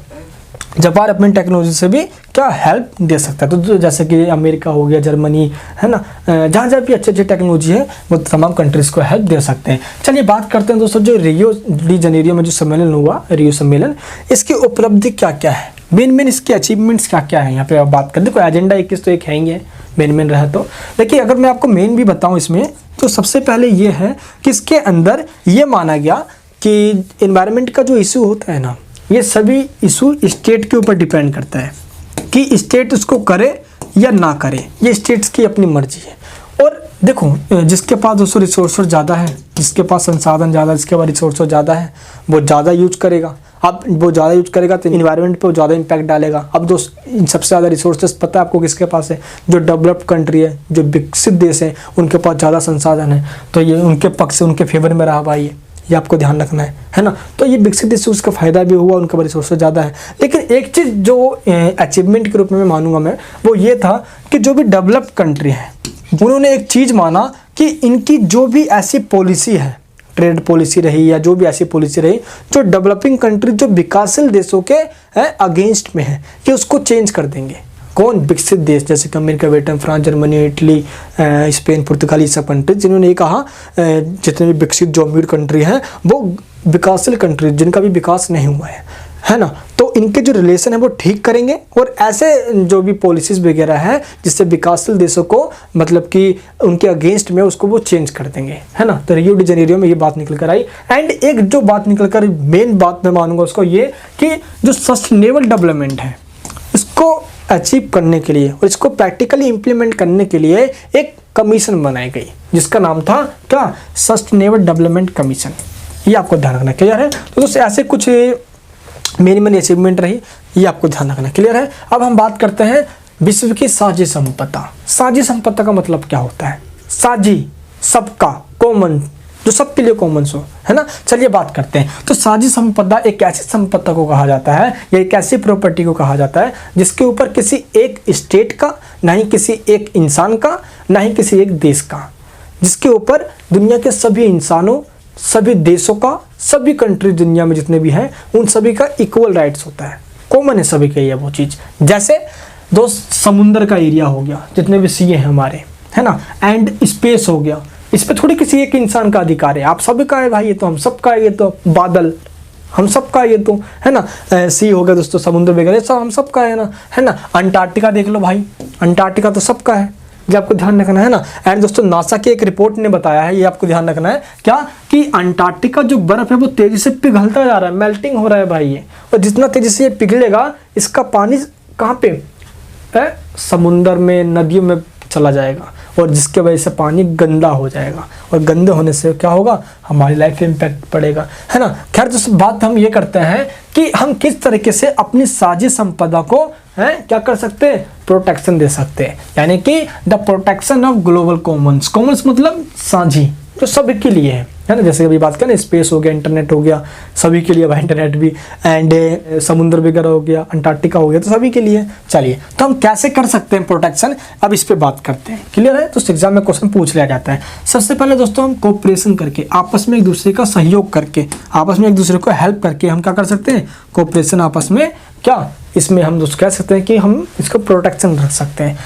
जापान अपनी टेक्नोलॉजी से भी क्या हेल्प दे सकता है। तो जैसे कि अमेरिका हो गया, जर्मनी है ना, जहाँ जहाँ भी अच्छी अच्छी है वो तमाम कंट्रीज़ को हेल्प दे सकते हैं। चलिए बात करते हैं दोस्तों जो रियो डी जनेरियो में जो सम्मेलन हुआ, रियो सम्मेलन, इसकी उपलब्धि क्या क्या है, मेन इसके अचीवमेंट्स क्या क्या है, यहाँ पे आप बात कर। देखो एजेंडा 21 तो एक है ही है, मेन रहा। तो देखिए अगर मैं आपको मेन भी बताऊँ इसमें, तो सबसे पहले ये है कि इसके अंदर ये माना गया कि इन्वायरमेंट का जो इशू होता है ना, ये सभी इशू स्टेट के ऊपर डिपेंड करता है कि स्टेट इसको करे या ना करे, ये स्टेट्स की अपनी मर्जी है। और देखो जिसके पास दोस्तों रिसोर्स ज़्यादा है, जिसके पास संसाधन ज़्यादा, जिसके पास रिसोर्स ज़्यादा है, वो ज़्यादा यूज करेगा। अब वो ज़्यादा यूज करेगा तो इन्वायरमेंट पे वो ज़्यादा इम्पैक्ट डालेगा। अब दोस्त सबसे ज़्यादा रिसोर्सेज पता है आपको किसके पास है? जो डेवलप्ड कंट्री है, जो विकसित देश है, उनके पास ज़्यादा संसाधन है, तो ये उनके पक्ष से, उनके फेवर में रहा भाई, ये आपको ध्यान रखना है ना। तो ये विकसित देश उसका फायदा भी हुआ, उनके पास रिसोर्सेज ज़्यादा है। लेकिन एक चीज़ जो अचीवमेंट के रूप में मानूंगा मैं, वो ये था कि जो भी डेवलप्ड कंट्री है उन्होंने एक चीज़ माना कि इनकी जो भी ऐसी पॉलिसी है, ट्रेड पॉलिसी रही या जो भी ऐसी पॉलिसी रही, जो डेवलपिंग कंट्री, जो विकासशील देशों के अगेंस्ट में है, कि उसको चेंज कर देंगे। कौन? विकसित देश, जैसे कि America, Britain, France, Germany, Italy, Spain, Portugal, ये सब कंट्रीज, जिन्होंने ये कहा जितने भी विकसित जो अमीर कंट्री हैं वो विकासशील कंट्री जिनका भी विकास नहीं हुआ है ना, तो इनके जो रिलेशन है वो ठीक करेंगे, और ऐसे जो भी पॉलिसीज़ वगैरह है जिससे विकासशील देशों को मतलब कि उनके अगेंस्ट में उसको वो चेंज कर देंगे, है ना। तो रियो डी जेनेरियो में ये बात निकल कर आई। एंड एक जो बात निकल कर मेन बात मैं मानूंगा उसको ये कि जो सस्टेनेबल डेवलपमेंट है इसको अचीव करने के लिए और इसको प्रैक्टिकली इम्प्लीमेंट करने के लिए एक कमीशन बनाई गई जिसका नाम था क्या? Sustainable development commission. ये आपको ध्यान रखना क्लियर है। तो दोस्तों ऐसे कुछ मेरी अचीवमेंट रही, ये आपको ध्यान रखना क्लियर है। अब हम बात करते हैं विश्व की साझी संपदा। साझी संपदा का मतलब क्या होता है? साझी, सबका, कॉमन, जो सबके लिए कॉमन हो, है ना। चलिए बात करते हैं। तो साझी संपदा एक ऐसी संपदा को कहा जाता है या एक ऐसी प्रॉपर्टी को कहा जाता है जिसके ऊपर किसी एक स्टेट का, ना ही किसी एक इंसान का, ना ही किसी एक देश का, जिसके ऊपर दुनिया के सभी इंसानों, सभी देशों का, सभी कंट्री दुनिया में जितने भी हैं उन सभी का इक्वल राइट्स होता है, कॉमन है सभी के लिए वो चीज़। जैसे दोस्त समुंदर का एरिया हो गया, जितने भी सी हैं हमारे, है ना, एंड स्पेस हो गया, इस पर थोड़ी किसी एक इंसान का अधिकार है, आप सभी का है भाई, ये तो हम सब का है, ये तो बादल हम सब का, ये तो है ना, सी हो गया दोस्तों, समुद्र वगैरह सब हम सब का है ना। अंटार्कटिका देख लो भाई, अंटार्कटिका तो सबका है, ये आपको ध्यान रखना है ना। एंड दोस्तों नासा की एक रिपोर्ट ने बताया है, ये आपको ध्यान रखना है क्या, कि अंटार्कटिका जो बर्फ है वो तेजी से पिघलता जा रहा है, मेल्टिंग हो रहा है भाई ये, और जितना तेजी से ये पिघलेगा इसका पानी कहाँ पे है, समुंदर में, नदियों में चला जाएगा, और जिसके वजह से पानी गंदा हो जाएगा, और गंदे होने से क्या होगा, हमारी लाइफ पे इम्पैक्ट पड़ेगा, है ना। खैर दोस्तों बात हम ये करते हैं कि हम किस तरीके से अपनी साझी संपदा को क्या कर सकते हैं, प्रोटेक्शन दे सकते हैं, यानी कि the protection of global Commons. Commons मतलब साझी, जो सभी के लिए है ना। जैसे अभी बात करें, स्पेस हो गया, इंटरनेट हो गया, सभी के लिए भाई इंटरनेट भी, एंड समुद्र वगैरह हो गया, अंटार्कटिका हो गया, तो सभी के लिए। चलिए तो हम कैसे कर सकते हैं प्रोटेक्शन, अब इस पे बात करते हैं। क्लियर है। तो एग्जाम में क्वेश्चन पूछ लिया जाता है। सबसे पहले दोस्तों हम कोऑपरेशन करके, आपस में एक दूसरे का सहयोग करके, आपस में एक दूसरे को हेल्प करके हम क्या कर सकते हैं, कोऑपरेशन आपस में, क्या इसमें हम दोस्त कह सकते हैं कि हम इसको प्रोटेक्शन रख सकते हैं।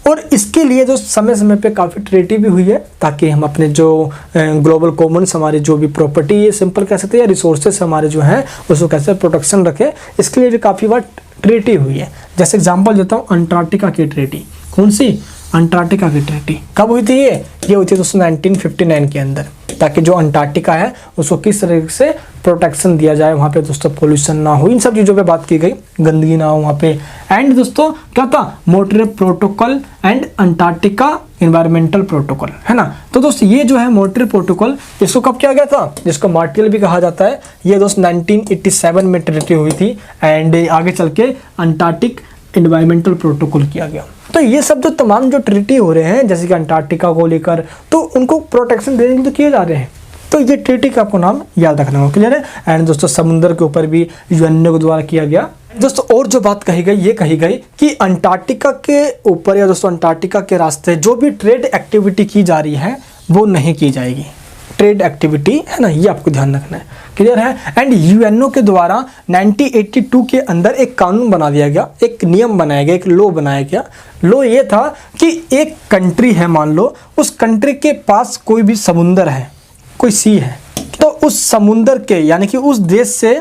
और इसके लिए जो समय समय पे काफ़ी ट्रीटी भी हुई है, ताकि हम अपने जो ग्लोबल कॉमन्स, हमारे जो भी प्रॉपर्टी, ये सिंपल कह सकते हैं, रिसोर्सेस हमारे जो हैं उसको कैसे प्रोटेक्शन रखें, इसके लिए भी काफ़ी बार ट्रीटी हुई है। जैसे एग्जांपल देता हूँ, अंटार्कटिका की ट्रीटी। कौन सी? अंटार्कटिका की ट्रीटी कब हुई थी? ये हुई थी दोस्तों 1959 के अंदर, ताकि जो अंटार्कटिका है उसको किस तरीके से प्रोटेक्शन दिया जाए, वहाँ पे दोस्तों पोल्यूशन ना हो, इन सब चीज़ों पे बात की गई, गंदगी ना हो वहाँ पे। एंड दोस्तों क्या था, Montreal protocol and Antarctica environmental protocol, है ना। तो दोस्तों ये जो है मॉन्ट्रियल प्रोटोकॉल, इसको कब किया गया था, जिसको मार्टियल भी कहा जाता है, ये दोस्त 1987 में ट्रीटी हुई थी, एंड आगे चल के अंटार्कटिक एनवायरमेंटल प्रोटोकॉल किया गया। तो ये सब जो तमाम जो ट्रीटी हो रहे हैं, जैसे कि अंटार्कटिका को लेकर, तो उनको प्रोटेक्शन देने के लिए किए जा रहे हैं। तो ये ट्रीटी का आपको नाम याद रखना होगा। क्लियर है। एंड दोस्तों समुद्र के ऊपर भी यूएनओ के द्वारा किया गया। दोस्तों और जो बात कही गई, ये कही गई कि अंटार्कटिका के ऊपर या दोस्तों अंटार्कटिका के रास्ते जो भी ट्रेड एक्टिविटी की जा रही है वो नहीं की जाएगी। ट्रेड एक्टिविटी, है ना, ये आपको ध्यान रखना है। क्लियर है। एंड यूएनओ के द्वारा 1982 के अंदर एक कानून बना दिया गया, एक नियम बनाया गया, एक लॉ बनाया गया। लॉ ये था कि एक कंट्री है, मान लो उस कंट्री के पास कोई भी समुंदर है, कोई सी है, तो उस समुंदर के, यानी कि उस देश से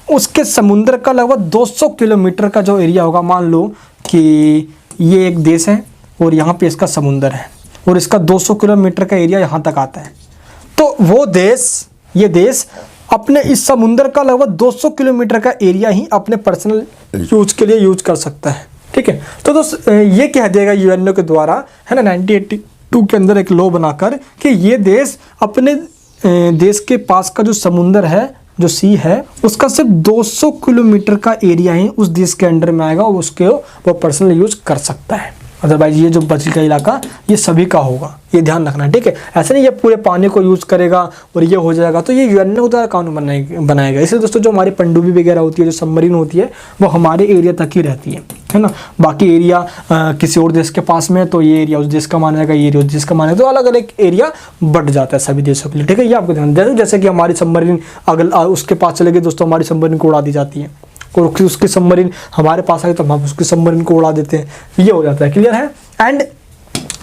उसके समुंदर का लगभग 200 किलोमीटर का जो एरिया होगा, मान लो कि ये एक देश है और यहाँ पे इसका समुंदर है और इसका 200 किलोमीटर का एरिया यहाँ तक आता है, तो वो देश, ये देश अपने इस समुंदर का लगभग 200 किलोमीटर का एरिया ही अपने पर्सनल यूज के लिए यूज कर सकता है। ठीक है। तो दोस्त ये कह दिया गया यूएनओ के द्वारा, है ना, 1982 के अंदर एक लॉ बनाकर कि ये देश अपने देश के पास का जो समुंदर है, जो सी है, उसका सिर्फ 200 किलोमीटर का एरिया ही उस देश के अंडर में आएगा और उसके वो पर्सनल यूज कर सकता है। अदरवाइज ये जो बची का इलाका ये सभी का होगा, ये ध्यान रखना है। ठीक है। ऐसे नहीं ये पूरे पानी को यूज़ करेगा और ये हो जाएगा, तो ये यूएनओ द्वारा कानून बनाएगा। इसलिए दोस्तों जो हमारी पनडुब्बी वगैरह होती है, जो सबमरीन होती है, वो हमारे एरिया तक ही रहती है ना। बाकी एरिया किसी और देश के पास में, तो ये एरिया उस देश का माना जाएगा, ये एरिया उस देश का माना जाएगा, तो अलग अलग एरिया बढ़ जाता है सभी देशों के लिए। ठीक है। ये आपको ध्यान, जैसे कि हमारी सबमरीन अगर उसके पास चले गए दोस्तों, हमारी सबमरीन को उड़ा दी जाती है, और उसकी सबमरीन हमारे पास आई तो हम उसकी सबमरीन को उड़ा देते हैं, ये हो जाता है। क्लियर है। एंड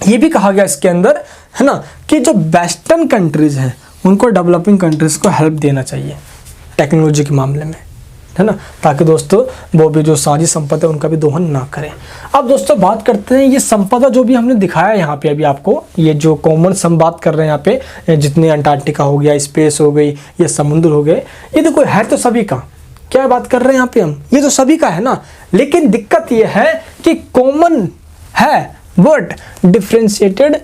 ये भी कहा गया इसके अंदर, है ना, कि जो वेस्टर्न कंट्रीज हैं उनको डेवलपिंग कंट्रीज को हेल्प देना चाहिए टेक्नोलॉजी के मामले में, है ना, ताकि दोस्तों वो भी जो साझी संपदा है उनका भी दोहन ना करें। अब दोस्तों बात करते हैं ये संपदा जो भी हमने दिखाया यहाँ पे अभी आपको, ये जो कॉमन हम बात कर रहे हैं यहाँ पे, जितने अंटार्कटिका हो गया, स्पेस हो गई, ये समुद्र हो गए, ये देखो है तो सभी का, क्या बात कर रहे हैं यहाँ पे हम, ये तो सभी का है ना। लेकिन दिक्कत ये है कि कॉमन है बट डिफरेंशिएटेड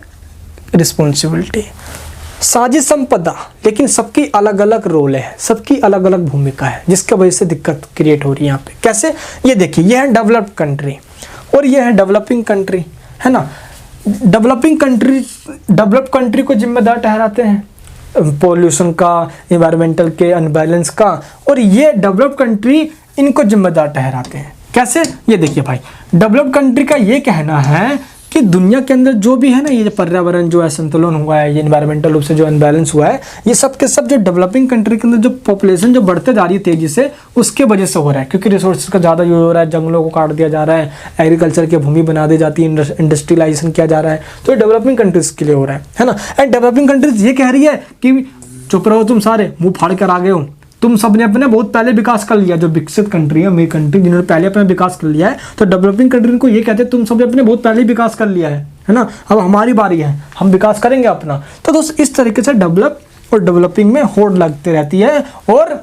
रिस्पॉन्सिबिलिटी, साझी संपदा, लेकिन सबकी अलग अलग रोल है, सबकी अलग अलग भूमिका है, जिसकी वजह से दिक्कत क्रिएट हो रही है यहाँ पे। कैसे? ये देखिए, ये है डेवलप्ड कंट्री और ये है डेवलपिंग कंट्री, है ना। डेवलपिंग कंट्री को जिम्मेदार ठहराते हैं पॉल्यूशन का, एनवायरमेंटल के अनबैलेंस का, और ये डेवलप्ड कंट्री इनको जिम्मेदार ठहराते हैं। कैसे? ये देखिए भाई, डेवलप्ड कंट्री का ये कहना है कि दुनिया के अंदर जो भी है ना, ये पर्यावरण जो है संतुलन हुआ है, ये इन्वायरमेंटल रूप से जो अनबैलेंस हुआ है, ये सब के सब जो डेवलपिंग कंट्री के अंदर जो पॉपुलेशन जो बढ़ते जा रही है तेजी से, उसके वजह से हो रहा है। क्योंकि रिसोर्सेज का ज़्यादा यूज हो रहा है, जंगलों को काट दिया जा रहा है, एग्रीकल्चर की भूमि बना दी जाती है, इंडस्ट्रियलाइजेशन किया जा रहा है, तो ये डेवलपिंग कंट्रीज के लिए हो रहा है ना। एंड डेवलपिंग कंट्रीज ये कह रही है कि चुप रहो तुम सारे, मुंह फाड़ कर आ गए हो, तुम सब ने अपने बहुत पहले विकास कर लिया। जो विकसित कंट्री है, अमीर कंट्री, जिन्होंने पहले अपना विकास कर लिया है, तो डेवलपिंग कंट्री को ये कहते हैं तुम सब ने अपने बहुत पहले विकास कर लिया है ना, अब हमारी बारी है, हम विकास करेंगे अपना। तो दोस्त इस तरीके से डेवलप और डेवलपिंग में होड़ लगती रहती है और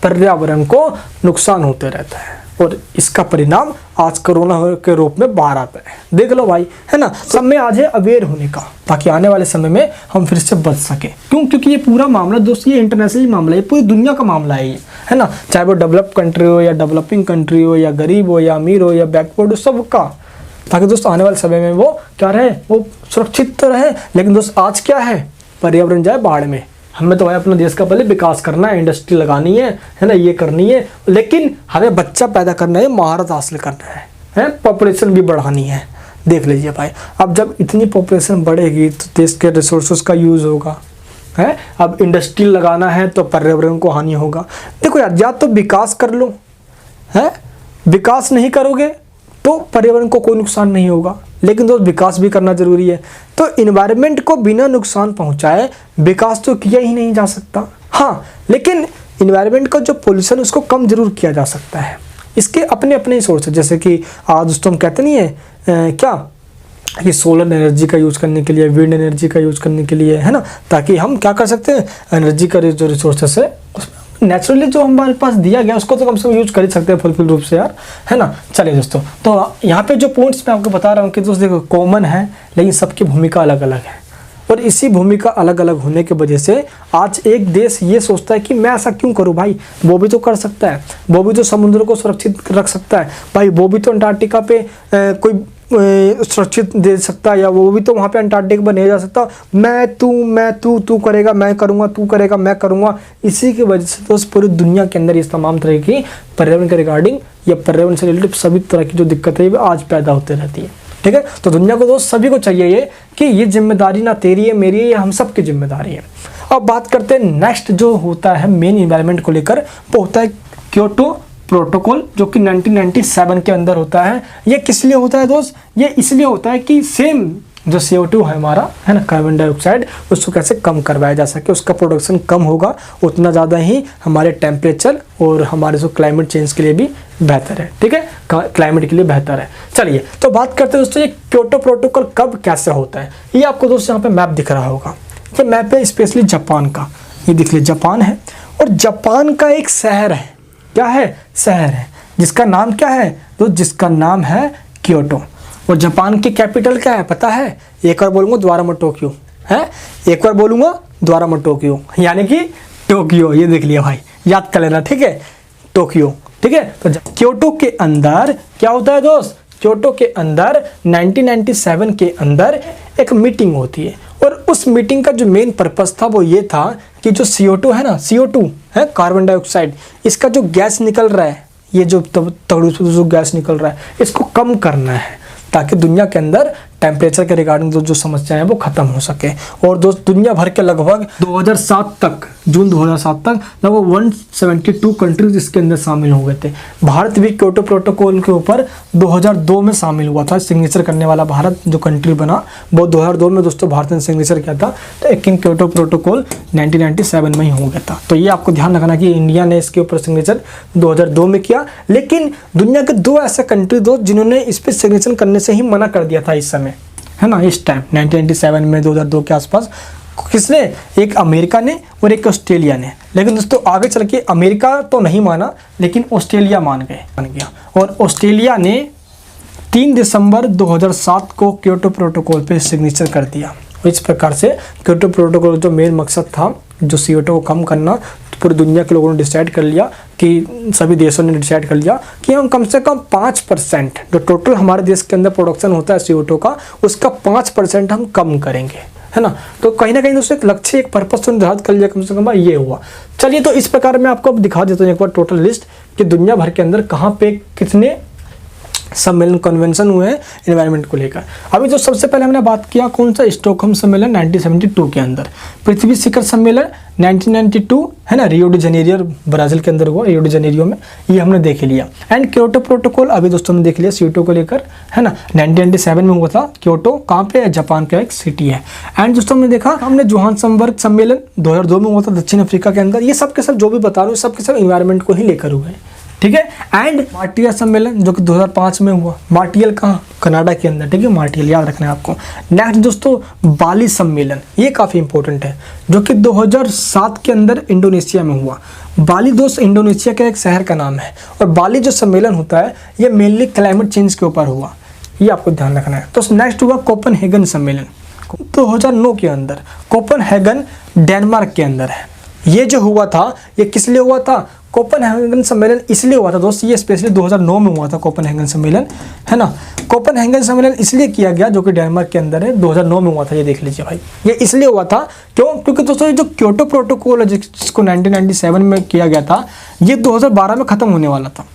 पर्यावरण को नुकसान होते रहता है, और इसका परिणाम आज कोरोना के रूप में बाहर आता है। देख लो भाई, है ना। सब में आज है अवेयर होने का, ताकि आने वाले समय में हम फिर से बच सके। क्यों? क्योंकि ये पूरा मामला दोस्त ये इंटरनेशनल मामला है, पूरी दुनिया का मामला है ये, है ना। चाहे वो डेवलप कंट्री हो या डेवलपिंग कंट्री हो या गरीब हो या अमीर हो या बैकवर्ड हो, सबका, ताकि दोस्त आने वाले समय में वो क्या रहे, वो सुरक्षित तो रहे। लेकिन दोस्त आज क्या है, पर्यावरण जाए बाढ़ में। हमें तो भाई अपने देश का पहले विकास करना है, इंडस्ट्री लगानी है ना, ये करनी है, लेकिन हमें बच्चा पैदा करना है, महारत हासिल करना है, पॉपुलेशन भी बढ़ानी है। देख लीजिए भाई, अब जब इतनी पॉपुलेशन बढ़ेगी तो देश के रिसोर्सेज का यूज़ होगा, है। अब इंडस्ट्री लगाना है तो पर्यावरण को हानि होगा। देखो यार, या तो विकास कर लो, है, विकास नहीं करोगे तो पर्यावरण को कोई नुकसान नहीं होगा, लेकिन दोस्त विकास भी करना जरूरी है। तो इन्वायरमेंट को बिना नुकसान पहुंचाए विकास तो किया ही नहीं जा सकता। हाँ, लेकिन इन्वायरमेंट का जो पोल्यूशन उसको कम जरूर किया जा सकता है। इसके अपने अपने सोर्स है, जैसे कि आज दोस्तों हम कहते नहीं है क्या कि सोलर एनर्जी का यूज़ करने के लिए, विंड एनर्जी का यूज़ करने के लिए, है ना, ताकि हम क्या कर सकते हैं, एनर्जी का जो रिसोर्सेस है नेचुरली जो हमारे पास दिया गया उसको तो कम से कम यूज कर ही सकते हैं फुलफिल रूप से यार, है ना। चलिए दोस्तों, तो यहाँ पे जो पॉइंट्स मैं आपको बता रहा हूँ कि दोस्तों देखो कॉमन है, लेकिन सबकी भूमिका अलग अलग है, और इसी भूमिका अलग अलग होने की वजह से आज एक देश ये सोचता है कि मैं ऐसा क्यों करूँ भाई, वो भी तो कर सकता है, वो भी तो समुद्र को सुरक्षित रख सकता है भाई, वो भी तो अंटार्कटिका पे कोई सुरक्षित दे सकता है, या वो भी तो वहाँ पे अंटार्कटिका पर नहीं जा सकता। मैं तू करेगा, मैं करूँगा, तू करेगा, मैं करूँगा। इसी की वजह से तो पूरी दुनिया के अंदर इस तमाम तरह की पर्यावरण के रिगार्डिंग या पर्यावरण से रिलेटेड सभी तरह की जो दिक्कतें है आज पैदा होते रहती है। ठीक है, तो दुनिया को दोस्त सभी को चाहिए ये कि ये जिम्मेदारी ना तेरी है, मेरी है, ये हम सब की जिम्मेदारी है। अब बात करते हैं नेक्स्ट जो होता है मेन इन्वायरमेंट को लेकर, वो होता है क्योटो प्रोटोकॉल, जो कि 1997 के अंदर होता है। ये किस लिए होता है दोस्त? ये इसलिए होता है कि सेम जो CO2 है हमारा, है ना, कार्बन डाइऑक्साइड, उसको कैसे कम करवाया जा सके, उसका प्रोडक्शन कम होगा, उतना ज़्यादा ही हमारे टेम्परेचर और हमारे जो क्लाइमेट चेंज के लिए भी बेहतर है। ठीक है, क्लाइमेट के लिए बेहतर है। चलिए तो बात करते हैं दोस्तों, ये क्योटो प्रोटोकॉल कब कैसे होता है। ये आपको दोस्तों यहाँ पे मैप दिख रहा होगा, ये मैप है स्पेशली जापान का, ये देख लीजिए जापान है, और जापान का एक शहर है, क्या है, शहर है, जिसका नाम क्या है तो जिसका नाम है क्योटो। और जापान की कैपिटल क्या है पता है? एक बार बोलूँगा दोबारा मैं टोक्यो, है, एक बार बोलूँगा दोबारा मैं टोक्यो, यानी कि टोक्यो। ये देख लिया भाई, याद कर लेना, ठीक है, टोक्यो। ठीक है, तो क्योटो के अंदर क्या होता है दोस्त, क्योटो के अंदर 1997 के अंदर एक मीटिंग होती है, और उस मीटिंग का जो मेन पर्पस था वो ये था कि जो CO2 है ना, CO2 है कार्बन डाइऑक्साइड, इसका जो गैस निकल रहा है, ये जो तगड़ू जो गैस निकल रहा है, इसको कम करना है, ताकि दुनिया के अंदर टेम्परेचर के रिगार्डिंग जो समस्याएं हैं वो खत्म हो सके। और दोस्त दुनिया भर के लगभग 2007 तक, जून 2007 तक लगभग 172 कंट्रीज इसके अंदर शामिल हो गए थे। भारत भी क्योटो प्रोटोकॉल के ऊपर 2002 में शामिल हुआ था, सिग्नेचर करने वाला भारत जो कंट्री बना वो 2002 में दोस्तों भारत ने सिग्नेचर किया था। तो एक क्योटो प्रोटोकॉल 1997 में ही हो गया था। तो ये आपको ध्यान रखना कि इंडिया ने इसके ऊपर सिग्नेचर 2002 में किया, लेकिन दुनिया के 2 ऐसे कंट्री दोस्त जिन्होंने इस पर सिग्नेचर करने से ही मना कर दिया था इस समय, है ना, इस टाइम 1997 में 2002 के आसपास। किसने? एक अमेरिका ने और एक ऑस्ट्रेलिया ने। लेकिन दोस्तों आगे चल के अमेरिका तो नहीं माना, लेकिन ऑस्ट्रेलिया मान गया, और ऑस्ट्रेलिया ने 3 दिसंबर 2007 को क्योटो प्रोटोकॉल पे सिग्नेचर कर दिया। इस प्रकार से क्योटो प्रोटोकॉल जो मेन मकसद था जो CO2 को कम करना, तो पूरी दुनिया के लोगों ने डिसाइड कर लिया कि सभी देशों ने डिसाइड कर लिया कि हम कम से कम 5% जो टोटल हमारे देश के अंदर प्रोडक्शन होता है CO2 का, उसका 5% हम कम करेंगे, है ना। तो कहीं ना कहीं दोस्तों एक लक्ष्य, एक पर्पस तो निर्धारित कर लिया कम से कम, ये हुआ। चलिए तो इस प्रकार मैं आपको अब दिखा देता हूँ एक बार टोटल लिस्ट कि दुनिया भर के अंदर कहाँ पे कितने सम्मेलन कन्वेंशन हुए हैं एनवायरनमेंट को लेकर। अभी जो सबसे पहले हमने बात किया कौन सा, स्टॉकहोम सम्मेलन 1972 के अंदर, पृथ्वी शिखर सम्मेलन 1992 है ना, रियो डी जेनेरियो ब्राजील के अंदर हुआ, रियो डी जेनेरियो में, ये हमने देख लिया। एंड क्योटो प्रोटोकॉल अभी दोस्तों हमने देख लिया CO2 को लेकर, है ना, 1997 में हुआ था क्योटो, कहाँ पे, जापान का एक सिटी है। एंड दोस्तों हमने देखा, हमने जोहान्सबर्ग सम्मेलन 2002 में हुआ था दक्षिण अफ्रीका के अंदर। ये सब के सब जो भी बता रहा हूँ सब के सब इन्वायरमेंट को ही लेकर हुए हैं, ठीक है। एंड मार्टियल सम्मेलन जो कि 2005 में हुआ, मार्टियल कहाँ, कनाडा के अंदर, ठीक है, मार्टियल याद रखना है आपको। नेक्स्ट दोस्तों बाली सम्मेलन, ये काफ़ी इंपॉर्टेंट है, जो कि 2007 के अंदर इंडोनेशिया में हुआ। बाली दोस्त इंडोनेशिया का एक शहर का नाम है, और बाली जो सम्मेलन होता है ये मेनली क्लाइमेट चेंज के ऊपर हुआ, ये आपको ध्यान रखना है। तो नेक्स्ट हुआ कोपेनहेगन सम्मेलन 2009 के अंदर, कोपेनहेगन डेनमार्क के अंदर है। ये जो हुआ था ये किस लिए हुआ था, कोपेनहेगन सम्मेलन इसलिए हुआ था दोस्त, ये स्पेशली 2009 में हुआ था कोपेनहेगन सम्मेलन, है ना। कोपेनहेगन सम्मेलन इसलिए किया गया जो कि डेनमार्क के अंदर है, 2009 में हुआ था, ये देख लीजिए भाई। ये इसलिए हुआ था क्यों, क्योंकि दोस्तों ये जो क्योटो प्रोटोकॉल है जिसको 1997 में किया गया था, ये 2012 में ख़त्म होने वाला था,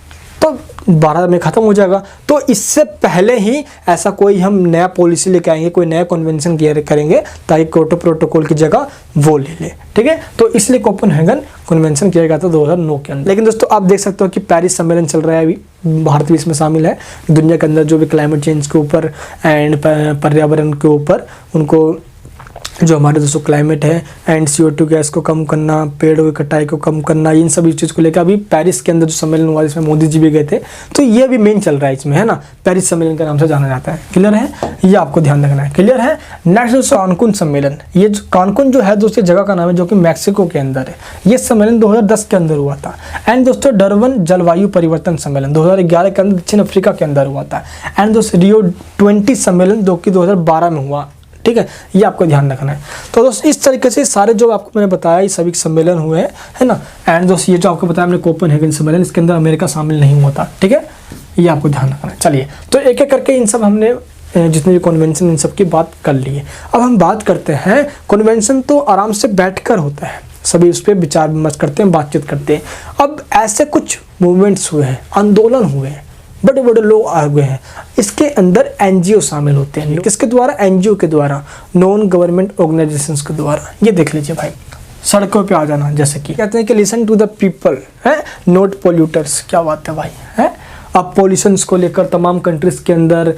तो 12 में ख़त्म हो जाएगा। तो इससे पहले ही ऐसा कोई हम नया पॉलिसी लेके आएंगे, कोई नया कन्वेंशन करेंगे ताकि क्योटो प्रोटोकॉल की जगह वो ले ले, ठीक है। तो इसलिए कोपेनहेगन कन्वेंशन किया गया था 2009 के अंदर। लेकिन दोस्तों आप देख सकते हो कि पेरिस सम्मेलन चल रहा है अभी, भारत भी इसमें शामिल है। दुनिया के अंदर जो भी क्लाइमेट चेंज के ऊपर एंड पर्यावरण के ऊपर उनको जो हमारे दोस्तों क्लाइमेट है एंड CO2 गैस को कम करना, पेड़ों की कटाई को कम करना, इन सभी चीज़ को लेकर अभी पेरिस के अंदर जो सम्मेलन हुआ जिसमें मोदी जी भी गए थे, तो ये भी मेन चल रहा है इसमें, है ना, पेरिस सम्मेलन के नाम से जाना जाता है। क्लियर है, ये आपको ध्यान रखना है, क्लियर है। नेक्स्ट दोस्तों कानकुन सम्मेलन, ये जो कानकुन जो है दोस्तों जगह का नाम है जो कि मैक्सिको के अंदर है। ये सम्मेलन 2010 के अंदर हुआ था। एंड दोस्तों डरबन जलवायु परिवर्तन सम्मेलन 2011 के अंदर दक्षिण अफ्रीका के अंदर हुआ था। एंड दोस्तों रियो 20 सम्मेलन जो कि 2012 में हुआ, ठीक है, ये आपको ध्यान रखना है। तो दोस्तों इस तरीके से सारे जो आपको मैंने बताया ये सभी सम्मेलन हुए हैं, है ना। एंड दोस्तों ये जो आपको बताया मैंने कोपेनहेगन सम्मेलन, इसके अंदर अमेरिका शामिल नहीं हुआ था, ठीक है, ये आपको ध्यान रखना है। चलिए तो एक एक करके इन सब हमने जितने भी कन्वेंशन इन सब की बात कर ली है। अब हम बात करते हैं, कन्वेंशन तो आराम से बैठकर होता है, सभी उस पर विचार विमर्श करते हैं, बातचीत करते हैं। अब ऐसे कुछ मूवमेंट्स हुए हैं, आंदोलन हुए हैं, बड़े बड़े लोग आ गए हैं, इसके अंदर NGO शामिल होते हैं। किसके द्वारा, NGO के द्वारा, नॉन गवर्नमेंट ऑर्गेनाइजेशंस के द्वारा। ये देख लीजिए भाई, सड़कों पे आ जाना, जैसे कि कहते हैं कि लिसन टू द पीपल है, नोट पोल्यूटर्स, क्या बात है भाई, है। अब पॉल्यूशंस को लेकर तमाम कंट्रीज के अंदर,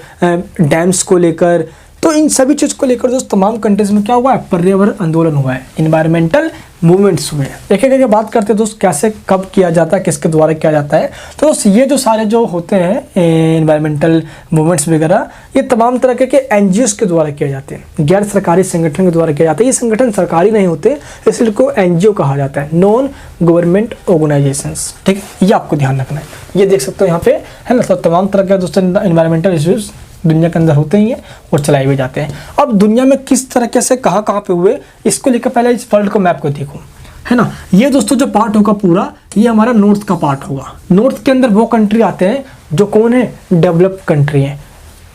डैम्स को लेकर, तो इन सभी चीज़ को लेकर दोस्त तमाम कंट्रीज में क्या हुआ है, पर्यावरण आंदोलन हुआ है, इन्वायरमेंटल मूवमेंट्स हुए हैं। एक एक करके बात करते हैं दोस्त, कैसे कब किया जाता है, किसके द्वारा किया जाता है। तो दोस्त ये जो सारे जो होते हैं इन्वायरमेंटल मूवमेंट्स वगैरह, ये तमाम तरह के NGOs के द्वारा किए जाते हैं, गैर सरकारी संगठन के द्वारा किया जाता है। ये संगठन सरकारी नहीं होते, इसलिए इनको NGO कहा जाता है, नॉन गवर्नमेंट ऑर्गेनाइजेशंस, ठीक है, ये आपको ध्यान रखना है। ये देख सकते हो यहाँ पे, है ना, तो तमाम तरह के दोस्तों इन्वायरमेंटल इश्यूज दुनिया के अंदर होते ही हैं और चलाए हुए जाते हैं। अब दुनिया में किस तरीके से कहाँ पे हुए, इसको लेकर पहले इस वर्ल्ड को मैप को देखो, है ना। ये दोस्तों जो पार्ट होगा पूरा, ये हमारा नॉर्थ का पार्ट होगा। नॉर्थ के अंदर वो कंट्री आते हैं जो कौन है, डेवलप्ड कंट्री है।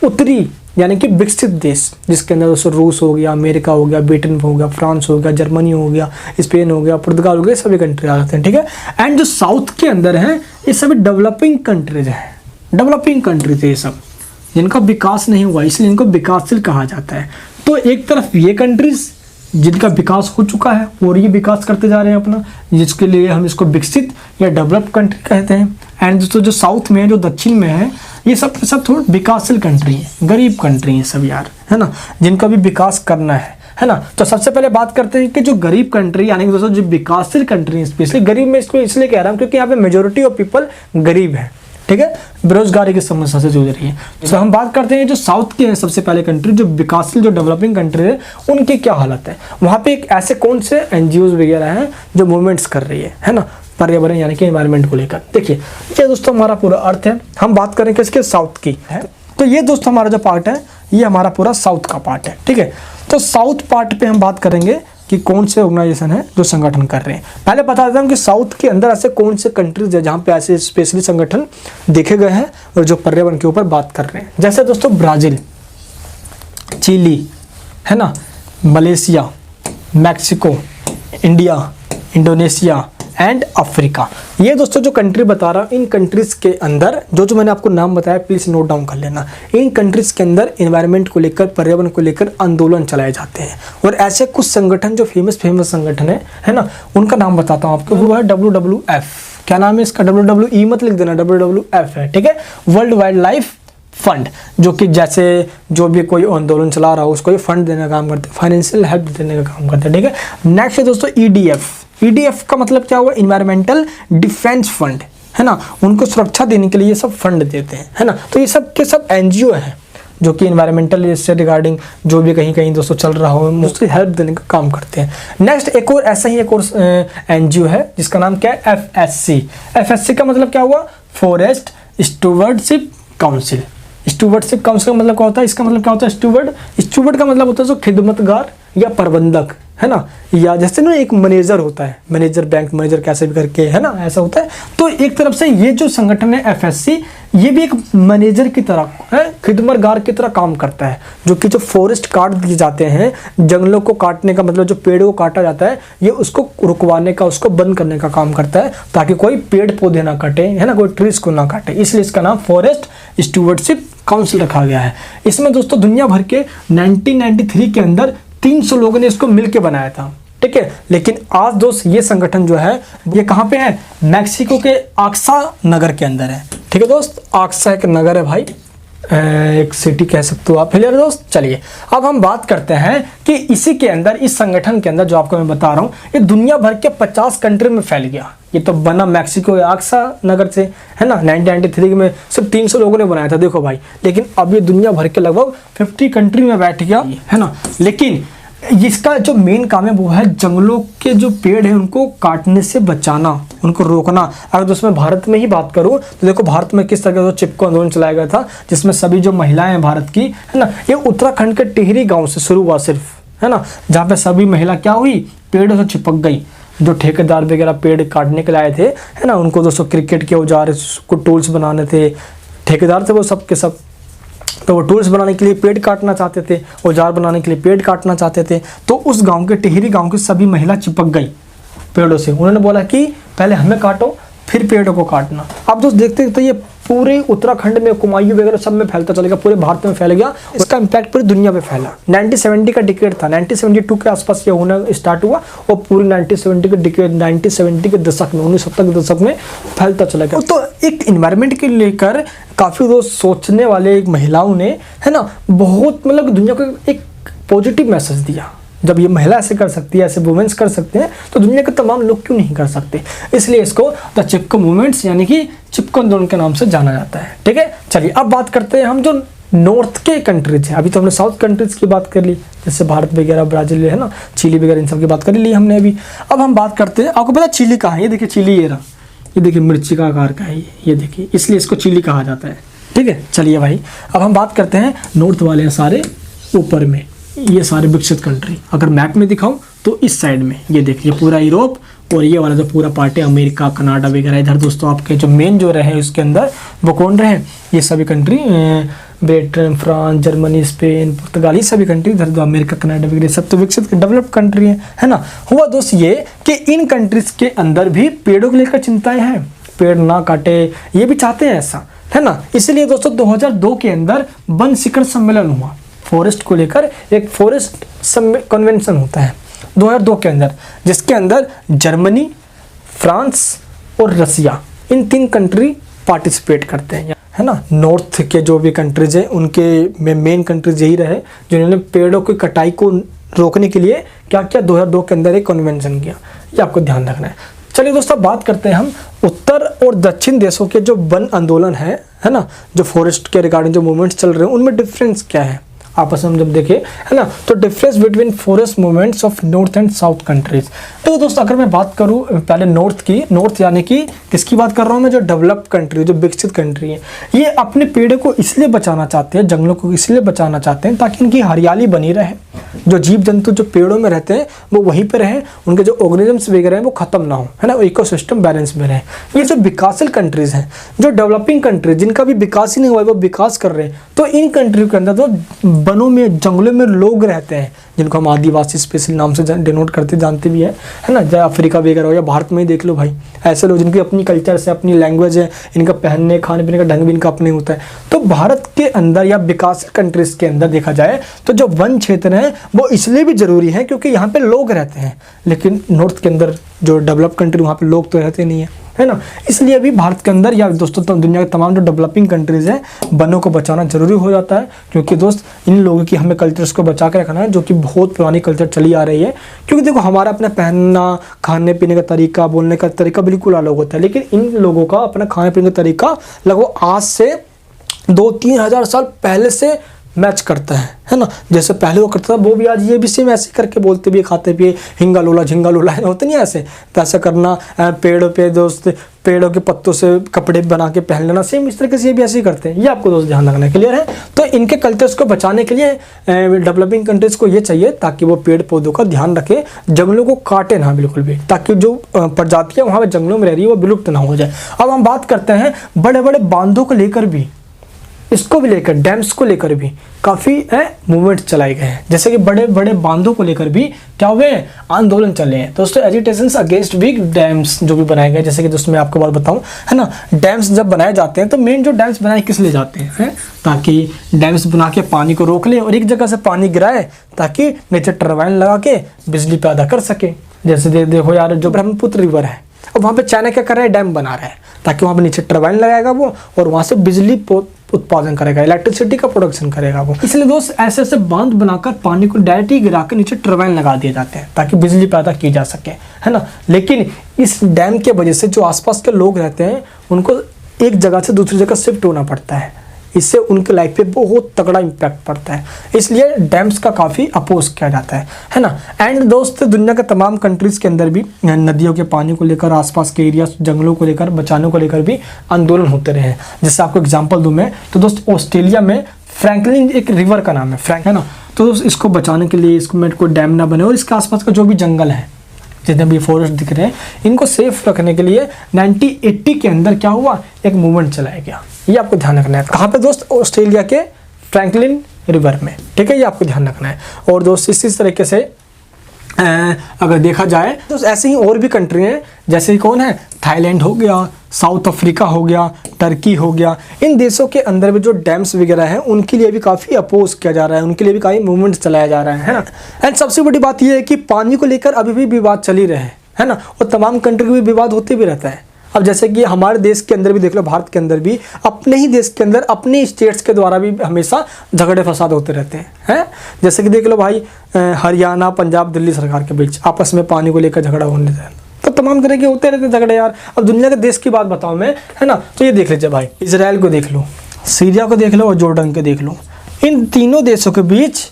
उत्तरी यानी कि विकसित देश, जिसके अंदर दोस्तों रूस हो गया, अमेरिका हो गया, ब्रिटेन हो गया, फ्रांस हो गया, जर्मनी हो गया, स्पेन हो गया, पुर्तगाल हो गया, सभी कंट्री आ जाते हैं, ठीक है। एंड जो साउथ के अंदर है ये सभी डेवलपिंग कंट्रीज हैं, डेवलपिंग कंट्रीज है ये सब, जिनका विकास नहीं हुआ, इसलिए इनको विकासशील कहा जाता है। तो एक तरफ ये कंट्रीज जिनका विकास हो चुका है और ये विकास करते जा रहे हैं अपना, जिसके लिए हम इसको विकसित या डेवलप्ड कंट्री कहते हैं। एंड दोस्तों जो साउथ में है, जो दक्षिण में है, ये सब थोड़ा विकासशील कंट्री है, गरीब कंट्री है सब यार, है ना, जिनका भी विकास करना है ना। तो सबसे पहले बात करते हैं कि जो गरीब कंट्री यानी कि दोस्तों जो विकासशील कंट्री है, स्पेशली गरीब में इसको इसलिए कह रहा हूँ क्योंकि यहाँ पे मेजोरिटी ऑफ पीपल गरीब है, ठीक है, बेरोजगारी की समस्या से जूझ रही है। तो हम बात करते हैं जो साउथ के हैं सबसे पहले कंट्री, जो विकासशील जो डेवलपिंग कंट्री है, उनकी क्या हालत है। वहाँ पे एक ऐसे कौन से NGOs वगैरह हैं जो मूवमेंट्स कर रही है ना, पर्यावरण यानी कि एनवायरनमेंट को लेकर। देखिए ये दोस्तों हमारा पूरा अर्थ है, हम बात करें किसके, साउथ की है। तो ये दोस्तों हमारा जो पार्ट है ये हमारा पूरा साउथ का पार्ट है, ठीक है। तो साउथ पार्ट पे हम बात करेंगे कि कौन से ऑर्गेनाइजेशन है जो संगठन कर रहे हैं। पहले बता देता हूँ कि साउथ के अंदर ऐसे कौन से कंट्रीज है जहाँ पे ऐसे स्पेशली संगठन देखे गए हैं और जो पर्यावरण के ऊपर बात कर रहे हैं। जैसे दोस्तों ब्राज़ील, चिली, है ना, Malaysia, Mexico, India, Indonesia, and Africa. ये दोस्तों जो कंट्री बता रहा हूँ, इन कंट्रीज के अंदर जो मैंने आपको नाम बताया प्लीज नोट डाउन कर लेना। इन कंट्रीज के अंदर एनवायरनमेंट को लेकर, पर्यावरण को लेकर आंदोलन चलाए जाते हैं। और ऐसे कुछ संगठन जो फेमस संगठन है ना, उनका नाम बताता हूँ आपको। वो है WWF। क्या नाम है इसका? WWE मत लिख देना, WWF है, ठीक है, वर्ल्ड वाइल्ड लाइफ फंड, जो कि जैसे जो भी कोई आंदोलन चला रहा हो उसको ये फंड देने का काम करते हैं, फाइनेंशियल हेल्प देने का काम करते हैं, ठीक है। नेक्स्ट है दोस्तों EDF। EDF का मतलब क्या हुआ? इन्वायरमेंटल डिफेंस फंड, है ना, उनको सुरक्षा देने के लिए ये सब फंड देते हैं, है ना। तो ये सब के सब NGO हैं जो कि इन्वायरमेंटल से रिगार्डिंग जो भी कहीं दोस्तों चल रहा हो उसकी हेल्प देने का काम करते हैं। नेक्स्ट एक और ऐसा ही एक और NGO है जिसका नाम क्या है? FSC। FSC का मतलब क्या हुआ? Forest stewardship council. Stewardship council का मतलब क्या होता है? इसका मतलब क्या होता है? स्टूवर्ड का मतलब होता है जो खिदमतगार या प्रबंधक, है ना, या जैसे ना एक मैनेजर होता है, मैनेजर, बैंक मैनेजर कैसे भी करके, है ना, ऐसा होता है। तो एक तरफ से ये जो संगठन है FSC, ये भी एक मैनेजर की तरह है, खिदमतगार की तरह काम करता है, जो कि जो फॉरेस्ट काट दिए जाते हैं, जंगलों को काटने का मतलब जो पेड़ों को काटा जाता है, ये उसको रुकवाने का, उसको बंद करने का काम करता है, ताकि कोई पेड़ पौधे ना काटे, है ना, कोई ट्रीज को ना काटे। इसलिए इसका नाम फॉरेस्ट स्टूवर्डशिप काउंसिल रखा गया है। इसमें दोस्तों दुनिया भर के 1993 के अंदर 300 लोगों ने इसको मिलकर बनाया था, ठीक है। लेकिन आज दोस्त ये संगठन जो है ये कहाँ पे है? मैक्सिको के आक्सा नगर के अंदर है, ठीक है दोस्त। आक्सा एक नगर है भाई, एक सिटी कह सकते हो आप, फिर दोस्त। चलिए अब हम बात करते हैं कि इसी के अंदर, इस संगठन के अंदर जो आपको मैं बता रहा हूँ, ये दुनिया भर के 50 कंट्री में फैल गया। ये तो बना मैक्सिको के आक्सा नगर से, है ना। 1993 में सिर्फ 300 लोगों ने बनाया था, देखो भाई। लेकिन अब ये दुनिया भर के लगभग 50 कंट्री में बैठ गया, है ना। लेकिन इसका जो मेन काम है वो है जंगलों के जो पेड़ है उनको काटने से बचाना, उनको रोकना। अगर दोस्तों मैं भारत में ही बात करूं तो देखो भारत में किस तरह का चिपको आंदोलन चलाया गया था, जिसमें सभी जो महिलाएं हैं भारत की, है ना, ये उत्तराखंड के टिहरी गांव से शुरू हुआ सिर्फ, है ना, जहाँ पे सभी महिला क्या हुई? पेड़ों से चिपक गई। जो ठेकेदार वगैरह पेड़ काटने के लाए थे, है ना, उनको दोस्तों क्रिकेट के औजार को टूल्स बनाने थे, ठेकेदार थे वो सब के सब, तो वो टूल्स बनाने के लिए पेड़ काटना चाहते थे, औजार बनाने के लिए पेड़ काटना चाहते थे। तो उस गांव के टिहरी गांव की सभी महिला चिपक गई पेड़ों से। उन्होंने बोला कि पहले हमें काटो फिर पेड़ों को काटना। अब दोस्त देखते तो ये पूरे उत्तराखंड में, कुमायूं वगैरह सब में फैलता चलेगा, पूरे भारत में फैल गया। इसका इम्पैक्ट पूरी दुनिया में फैला। 1970 का डिकेड था, 1972 के आसपास ये होना स्टार्ट हुआ और पूरी 1970 के डिकेड, 1970 के दशक में, 1970 के दशक में फैलता चला गया। तो एक इन्वायरमेंट के लेकर काफ़ी दोस्त सोचने वाले एक महिलाओं ने, है ना, बहुत मतलब दुनिया को एक पॉजिटिव मैसेज दिया। जब ये महिला ऐसे कर सकती है, ऐसे वुमेन्स कर सकते हैं, तो दुनिया के तमाम लोग क्यों नहीं कर सकते? इसलिए इसको द चिपको मूवमेंट्स यानी कि चिपको आंदोलन के नाम से जाना जाता है, ठीक है। चलिए अब बात करते हैं हम जो नॉर्थ के कंट्रीज हैं। अभी तो हमने साउथ कंट्रीज की बात कर ली, जैसे भारत वगैरह, ब्राजील, है ना, चिली वगैरह, इन सब की बात कर ली हमने अभी। अब हम बात करते हैं, आपको पता चिली कहाँ है? ये देखिए चिली, ये रहा, ये देखिए मिर्ची का आकार का है ये देखिए, इसलिए इसको चिली कहा जाता है, ठीक है। चलिए भाई अब हम बात करते हैं नॉर्थ वाले हैं सारे ऊपर में, ये सारे विकसित कंट्री। अगर मैप में दिखाऊं तो इस साइड में ये देखिए पूरा यूरोप, और ये वाला जो पूरा पार्ट है अमेरिका, कनाडा वगैरह। इधर दोस्तों आपके जो मेन जो रहे उसके अंदर वो कौन रहे? ये सभी country, Britain, France, Germany, Spain, Portugal, ये सभी कंट्री। इधर जो अमेरिका, कनाडा वगैरह सब तो विकसित डेवलप्ड कंट्री है ना। हुआ दोस्त ये कि इन कंट्रीज के अंदर भी पेड़ों को लेकर चिंताएं हैं, पेड़ ना काटे, ये भी चाहते हैं ऐसा, है ना। इसलिए दोस्तों 2002 के अंदर वन शिखर सम्मेलन हुआ फॉरेस्ट को लेकर। एक फॉरेस्ट कन्वेंशन होता है 2002 के अंदर, जिसके अंदर जर्मनी, फ्रांस और रसिया, इन 3 कंट्री पार्टिसिपेट करते हैं, है ना। नॉर्थ के जो भी कंट्रीज हैं उनके में मेन कंट्रीज यही रहे जिन्होंने पेड़ों की कटाई को रोकने के लिए क्या किया? 2002 के अंदर एक कन्वेंशन किया। ये आपको ध्यान रखना है। चलिए दोस्तों बात करते हैं हम उत्तर और दक्षिण देशों के जो वन आंदोलन है ना, जो फॉरेस्ट के रिगार्डिंग जो मूवमेंट्स चल रहे हैं उनमें डिफरेंस क्या है आपस में जब देखें, है ना। तो difference between forest movements of north and south countries. तो दोस्तों अगर मैं बात करूं पहले नॉर्थ की, नॉर्थ यानी कि किसकी बात कर रहा हूं मैं? जो डेवलप्ड कंट्री, जो विकसित कंट्री है, ये अपने पेड़ों को इसलिए बचाना चाहते हैं, जंगलों को इसलिए बचाना चाहते हैं ताकि इनकी हरियाली बनी रहे, जो जीव जंतु जो पेड़ों में रहते हैं वो वहीं पर रहें, उनके जो ऑर्गेनिजम्स वगैरह हैं वो खत्म ना हो, है ना, इकोसिस्टम बैलेंस में रहे। ये जो विकासशील कंट्रीज हैं, जो डेवलपिंग कंट्रीज जिनका भी विकास ही नहीं हुआ है वो विकास कर रहे हैं, तो इन कंट्री के अंदर तो वनों में जंगलों में लोग रहते हैं जिनको हम आदिवासी स्पेशल नाम से डिनोट करते जानते भी है ना, चाहे अफ्रीका वगैरह हो या भारत में ही देख लो भाई, ऐसे लोग जिनकी अपनी कल्चर से अपनी लैंग्वेज है, इनका पहनने खाने पीने का ढंग भी इनका अपने होता है। तो भारत के अंदर या विकासशील कंट्रीज के अंदर देखा जाए तो जो वन क्षेत्र है वो इसलिए भी जरूरी है क्योंकि यहाँ पे लोग रहते हैं, लेकिन नॉर्थ के अंदर जो डेवलप कंट्री वहाँ पे लोग तो रहते नहीं है ना, इसलिए भी भारत के अंदर या दोस्तों तो दुनिया के तमाम जो डेवलपिंग कंट्रीज हैं वनों को बचाना जरूरी हो जाता है, क्योंकि दोस्त इन लोगों की हमें कल्चर्स को बचा के रखना है जो कि बहुत पुरानी कल्चर चली आ रही है। क्योंकि देखो हमारा अपना पहनना खाने पीने का तरीका बोलने का तरीका बिल्कुल अलग होता है, लेकिन इन लोगों का अपना खाने पीने का तरीका लगभग आज से 2-3 हज़ार साल पहले से मैच करता है ना, जैसे पहले वो करता था वो भी आज ये भी सेम ऐसे करके बोलते भी खाते भी हिंगा लोला झिंगा लोला होते नहीं ऐसे, तो ऐसा करना पेड़ों पे दोस्त पेड़ों के पत्तों से कपड़े बना के पहन लेना, सेम इस तरीके से ये भी ऐसे ही करते हैं। ये आपको दोस्त ध्यान रखना है, क्लियर है। तो इनके कल्चर्स को बचाने के लिए डेवलपिंग कंट्रीज को ये चाहिए ताकि वो पेड़ पौधों का ध्यान रखे, जंगलों को काटे ना बिल्कुल भी, ताकि जो प्रजातियाँ वहाँ पर जंगलों में रह रही है वो विलुप्त ना हो जाए। अब हम बात करते हैं बड़े बड़े बांधों को लेकर भी, इसको भी लेकर डैम्स को लेकर भी काफ़ी मूवमेंट चलाए गए हैं, जैसे कि बड़े बड़े बांधों को लेकर भी क्या हुए आंदोलन चले हैं दोस्तों, एजिटेशंस अगेंस्ट बिग डैम्स जो भी बनाए गए। जैसे कि दोस्तों मैं आपको बात बताऊं है ना, डैम्स जब बनाए जाते हैं तो मेन जो डैम्स बनाए किस लिए जाते हैं ताकि डैम्स बना के पानी को रोक लें और एक जगह से पानी गिराए ताकि नीचे टरबाइन लगा के बिजली पैदा कर सके। जैसे देखो यार जो ब्रह्मपुत्र रिवर है और वहाँ पे चाइना क्या कर रहा है, डैम बना रहा है ताकि वहाँ पे नीचे टरबाइन लगाएगा वो और वहाँ से बिजली उत्पादन करेगा, इलेक्ट्रिसिटी का प्रोडक्शन करेगा वो। इसलिए दोस्त ऐसे ऐसे बांध बनाकर पानी को डायरेक्ट ही गिरा कर नीचे टरबाइन लगा दिए जाते हैं ताकि बिजली पैदा की जा सके, है ना। लेकिन इस डैम के वजह से जो आसपास के लोग रहते हैं उनको एक जगह से दूसरी जगह शिफ्ट होना पड़ता है, इससे उनके लाइफ पे बहुत तगड़ा इम्पैक्ट पड़ता है, इसलिए डैम्स का काफ़ी अपोज किया जाता है ना। एंड दोस्त दुनिया के तमाम कंट्रीज़ के अंदर भी नदियों के पानी को लेकर आसपास के एरिया जंगलों को लेकर बचाने को लेकर भी आंदोलन होते रहे हैं। जैसे आपको एग्जांपल दूं मैं तो दोस्त ऑस्ट्रेलिया में फ्रैंकलिन एक रिवर का नाम है फ्रैंक, है ना, तो दोस्त इसको बचाने के लिए इसको में कोई डैम ना बने और इसके आसपास का जो भी जंगल है जितने भी फॉरेस्ट दिख रहे हैं इनको सेफ रखने के लिए 1980 के अंदर क्या हुआ एक मूवमेंट चलाया गया। ये आपको ध्यान रखना है, कहाँ पे दोस्त, ऑस्ट्रेलिया के फ्रैंकलिन रिवर में, ठीक है, ये आपको ध्यान रखना है। और दोस्त इसी तरीके से अगर देखा जाए तो ऐसे ही और भी कंट्री हैं, जैसे ही कौन है, थाईलैंड हो गया, साउथ अफ्रीका हो गया, टर्की हो गया। इन देशों के अंदर भी जो डैम्स वगैरह हैं उनके लिए भी काफ़ी अपोज किया जा रहा है, उनके लिए भी काफ़ी मूवमेंट चलाया जा रहा है ना। एंड सबसे बड़ी बात यह है कि पानी को लेकर अभी भी विवाद चल ही रहे हैं, है ना, और तमाम कंट्री में विवाद होते भी रहता है। अब जैसे कि हमारे देश के अंदर भी देख लो, भारत के अंदर भी अपने ही देश के अंदर अपने स्टेट्स के द्वारा भी हमेशा झगड़े फसाद होते रहते हैं। जैसे कि देख लो भाई, हरियाणा पंजाब दिल्ली सरकार के बीच आपस में पानी को लेकर झगड़ा होने जाए, तो तमाम तरह के होते रहते झगड़े यार। अब दुनिया के देश की बात बताऊं मैं, है ना, तो ये देख लीजिए भाई, इजराइल को देख लो, सीरिया को देख लो और जॉर्डन को देख लो। इन तीनों देशों के बीच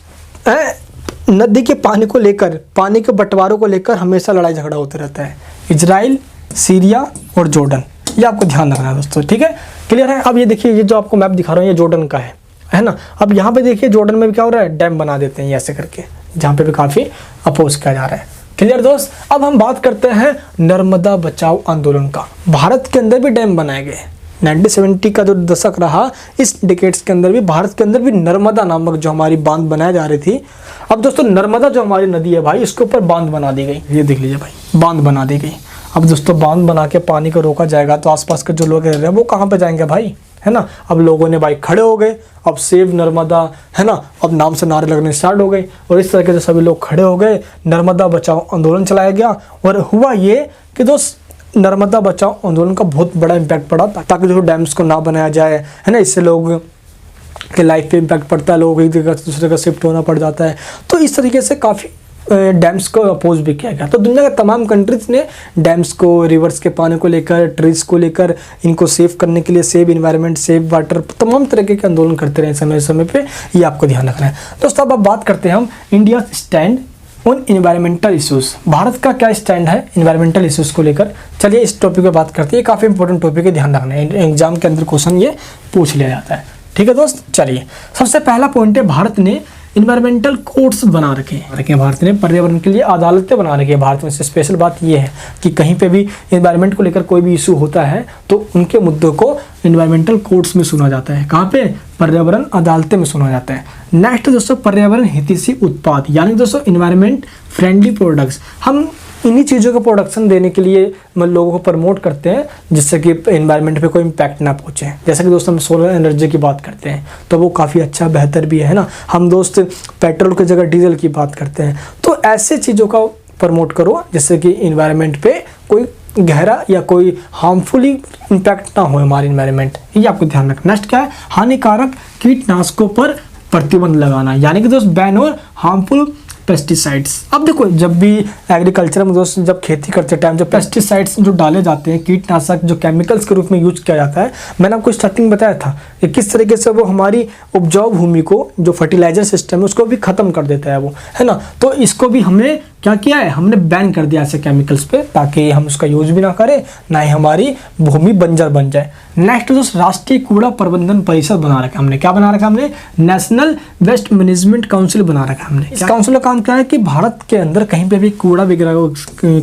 नदी के पानी को लेकर, पानी के बंटवारों को लेकर हमेशा लड़ाई झगड़ा होते रहता है, इजराइल, सीरिया और जॉर्डन। ये आपको ध्यान रखना है दोस्तों, ठीक है, क्लियर है। अब ये देखिए, ये जो आपको मैप दिखा रहा हूँ ये जॉर्डन का है ना। अब यहाँ पे देखिए जॉर्डन में भी क्या हो रहा है, डैम बना देते हैं ऐसे करके, जहाँ पे भी काफ़ी अपोज किया जा रहा है, क्लियर दोस्त। अब हम बात करते हैं नर्मदा बचाओ आंदोलन का। भारत के अंदर भी डैम बनाए गए, 1970 का जो दशक रहा, इस डिकेड्स के अंदर भी भारत के अंदर भी नर्मदा नामक जो हमारी बांध बनाई जा रही थी। अब दोस्तों नर्मदा जो हमारी नदी है भाई, इसके ऊपर बांध बना दी गई, ये देख लीजिए भाई, बांध बना दी गई। अब दोस्तों बांध बना के पानी को रोका जाएगा तो आसपास के जो लोग रह रहे हैं वो कहाँ पे जाएंगे भाई, है ना। अब लोगों ने भाई खड़े हो गए, अब सेव नर्मदा, है ना, अब नाम से नारे लगने स्टार्ट हो गए और इस तरीके से सभी लोग खड़े हो गए, नर्मदा बचाओ आंदोलन चलाया गया। और हुआ ये कि दोस्त नर्मदा बचाओ आंदोलन का बहुत बड़ा इम्पैक्ट पड़ा, ताकि जो डैम्स को ना बनाया जाए, है ना, इससे लोग के लाइफ पे इम्पैक्ट पड़ता है, लोग एक जगह से दूसरी जगह शिफ्ट होना पड़ जाता है। तो इस तरीके से काफ़ी डैम्स को अपोज भी किया गया। तो दुनिया के तमाम कंट्रीज ने डैम्स को, रिवर्स के पानी को लेकर, ट्रीज को लेकर, इनको सेव करने के लिए, सेव इन्वायरमेंट, सेव वाटर, तमाम तरीके के आंदोलन करते रहे समय समय पे, ये आपको ध्यान रखना है दोस्तों। अब बात करते हैं हम India stand on environmental issues. Bharat का क्या स्टैंड है इन्वायरमेंटल इशूज़ को लेकर, चलिए इस टॉपिक पर बात करते हैं। काफ़ी इंपॉर्टेंट टॉपिक है, ध्यान रखना है, एग्जाम के अंदर क्वेश्चन ये पूछ लिया जाता है, ठीक है दोस्त। चलिए सबसे पहला पॉइंट है, भारत ने इन्वायरमेंटल कोड्स बना रखे हैं भारत ने, पर्यावरण के लिए अदालतें बना रखी है भारत में। से स्पेशल बात ये है कि कहीं पे भी इन्वायरमेंट को लेकर कोई भी इशू होता है तो उनके मुद्दों को इन्वायरमेंटल कोर्ट्स में सुना जाता है। कहाँ पे? पर्यावरण अदालतें में सुना जाता है। नेक्स्ट दोस्तों, पर्यावरण हितैषी उत्पाद, यानी दोस्तों इन्वायरमेंट फ्रेंडली प्रोडक्ट्स। हम इन्हीं चीज़ों का प्रोडक्शन देने के लिए लोगों को प्रमोट करते हैं जिससे कि एनवायरनमेंट पे कोई इम्पैक्ट ना पहुँचे। जैसे कि दोस्तों हम सोलर एनर्जी की बात करते हैं तो वो काफ़ी अच्छा बेहतर भी है ना। हम दोस्त पेट्रोल की जगह डीजल की बात करते हैं। तो ऐसे चीज़ों का प्रमोट करो जिससे कि इन्वायरमेंट पे कोई गहरा या कोई हार्मफुली इम्पैक्ट ना हो हमारे इन्वायरमेंट, ये आपको ध्यान रखना। नेक्स्ट क्या है? हानिकारक कीटनाशकों पर प्रतिबंध लगाना, यानी कि दोस्त बैन और हार्मफुल पेस्टिसाइड्स। अब देखो, जब भी एग्रीकल्चर में दोस्त जब खेती करते टाइम जो पेस्टिसाइड्स जो डाले जाते हैं, कीटनाशक जो केमिकल्स के रूप में यूज किया जाता है, मैंने आपको स्टार्टिंग बताया था कि किस तरीके से वो हमारी उपजाऊ भूमि को, जो फर्टिलाइजर सिस्टम है उसको भी खत्म कर देता है वो, है ना। तो इसको भी हमने क्या किया है? हमने बैन कर दिया ऐसे केमिकल्स पे, ताकि हम उसका यूज भी ना करें, ना ही हमारी भूमि बंजर बन जाए। नेक्स्ट दोस्त, राष्ट्रीय कूड़ा प्रबंधन परिषद बना रखा हमने। क्या बना रखा हमने? नेशनल वेस्ट मैनेजमेंट काउंसिल बना रखा हमने। इस काउंसिल का काम क्या है कि भारत के अंदर कहीं पे भी कूड़ा वगैरह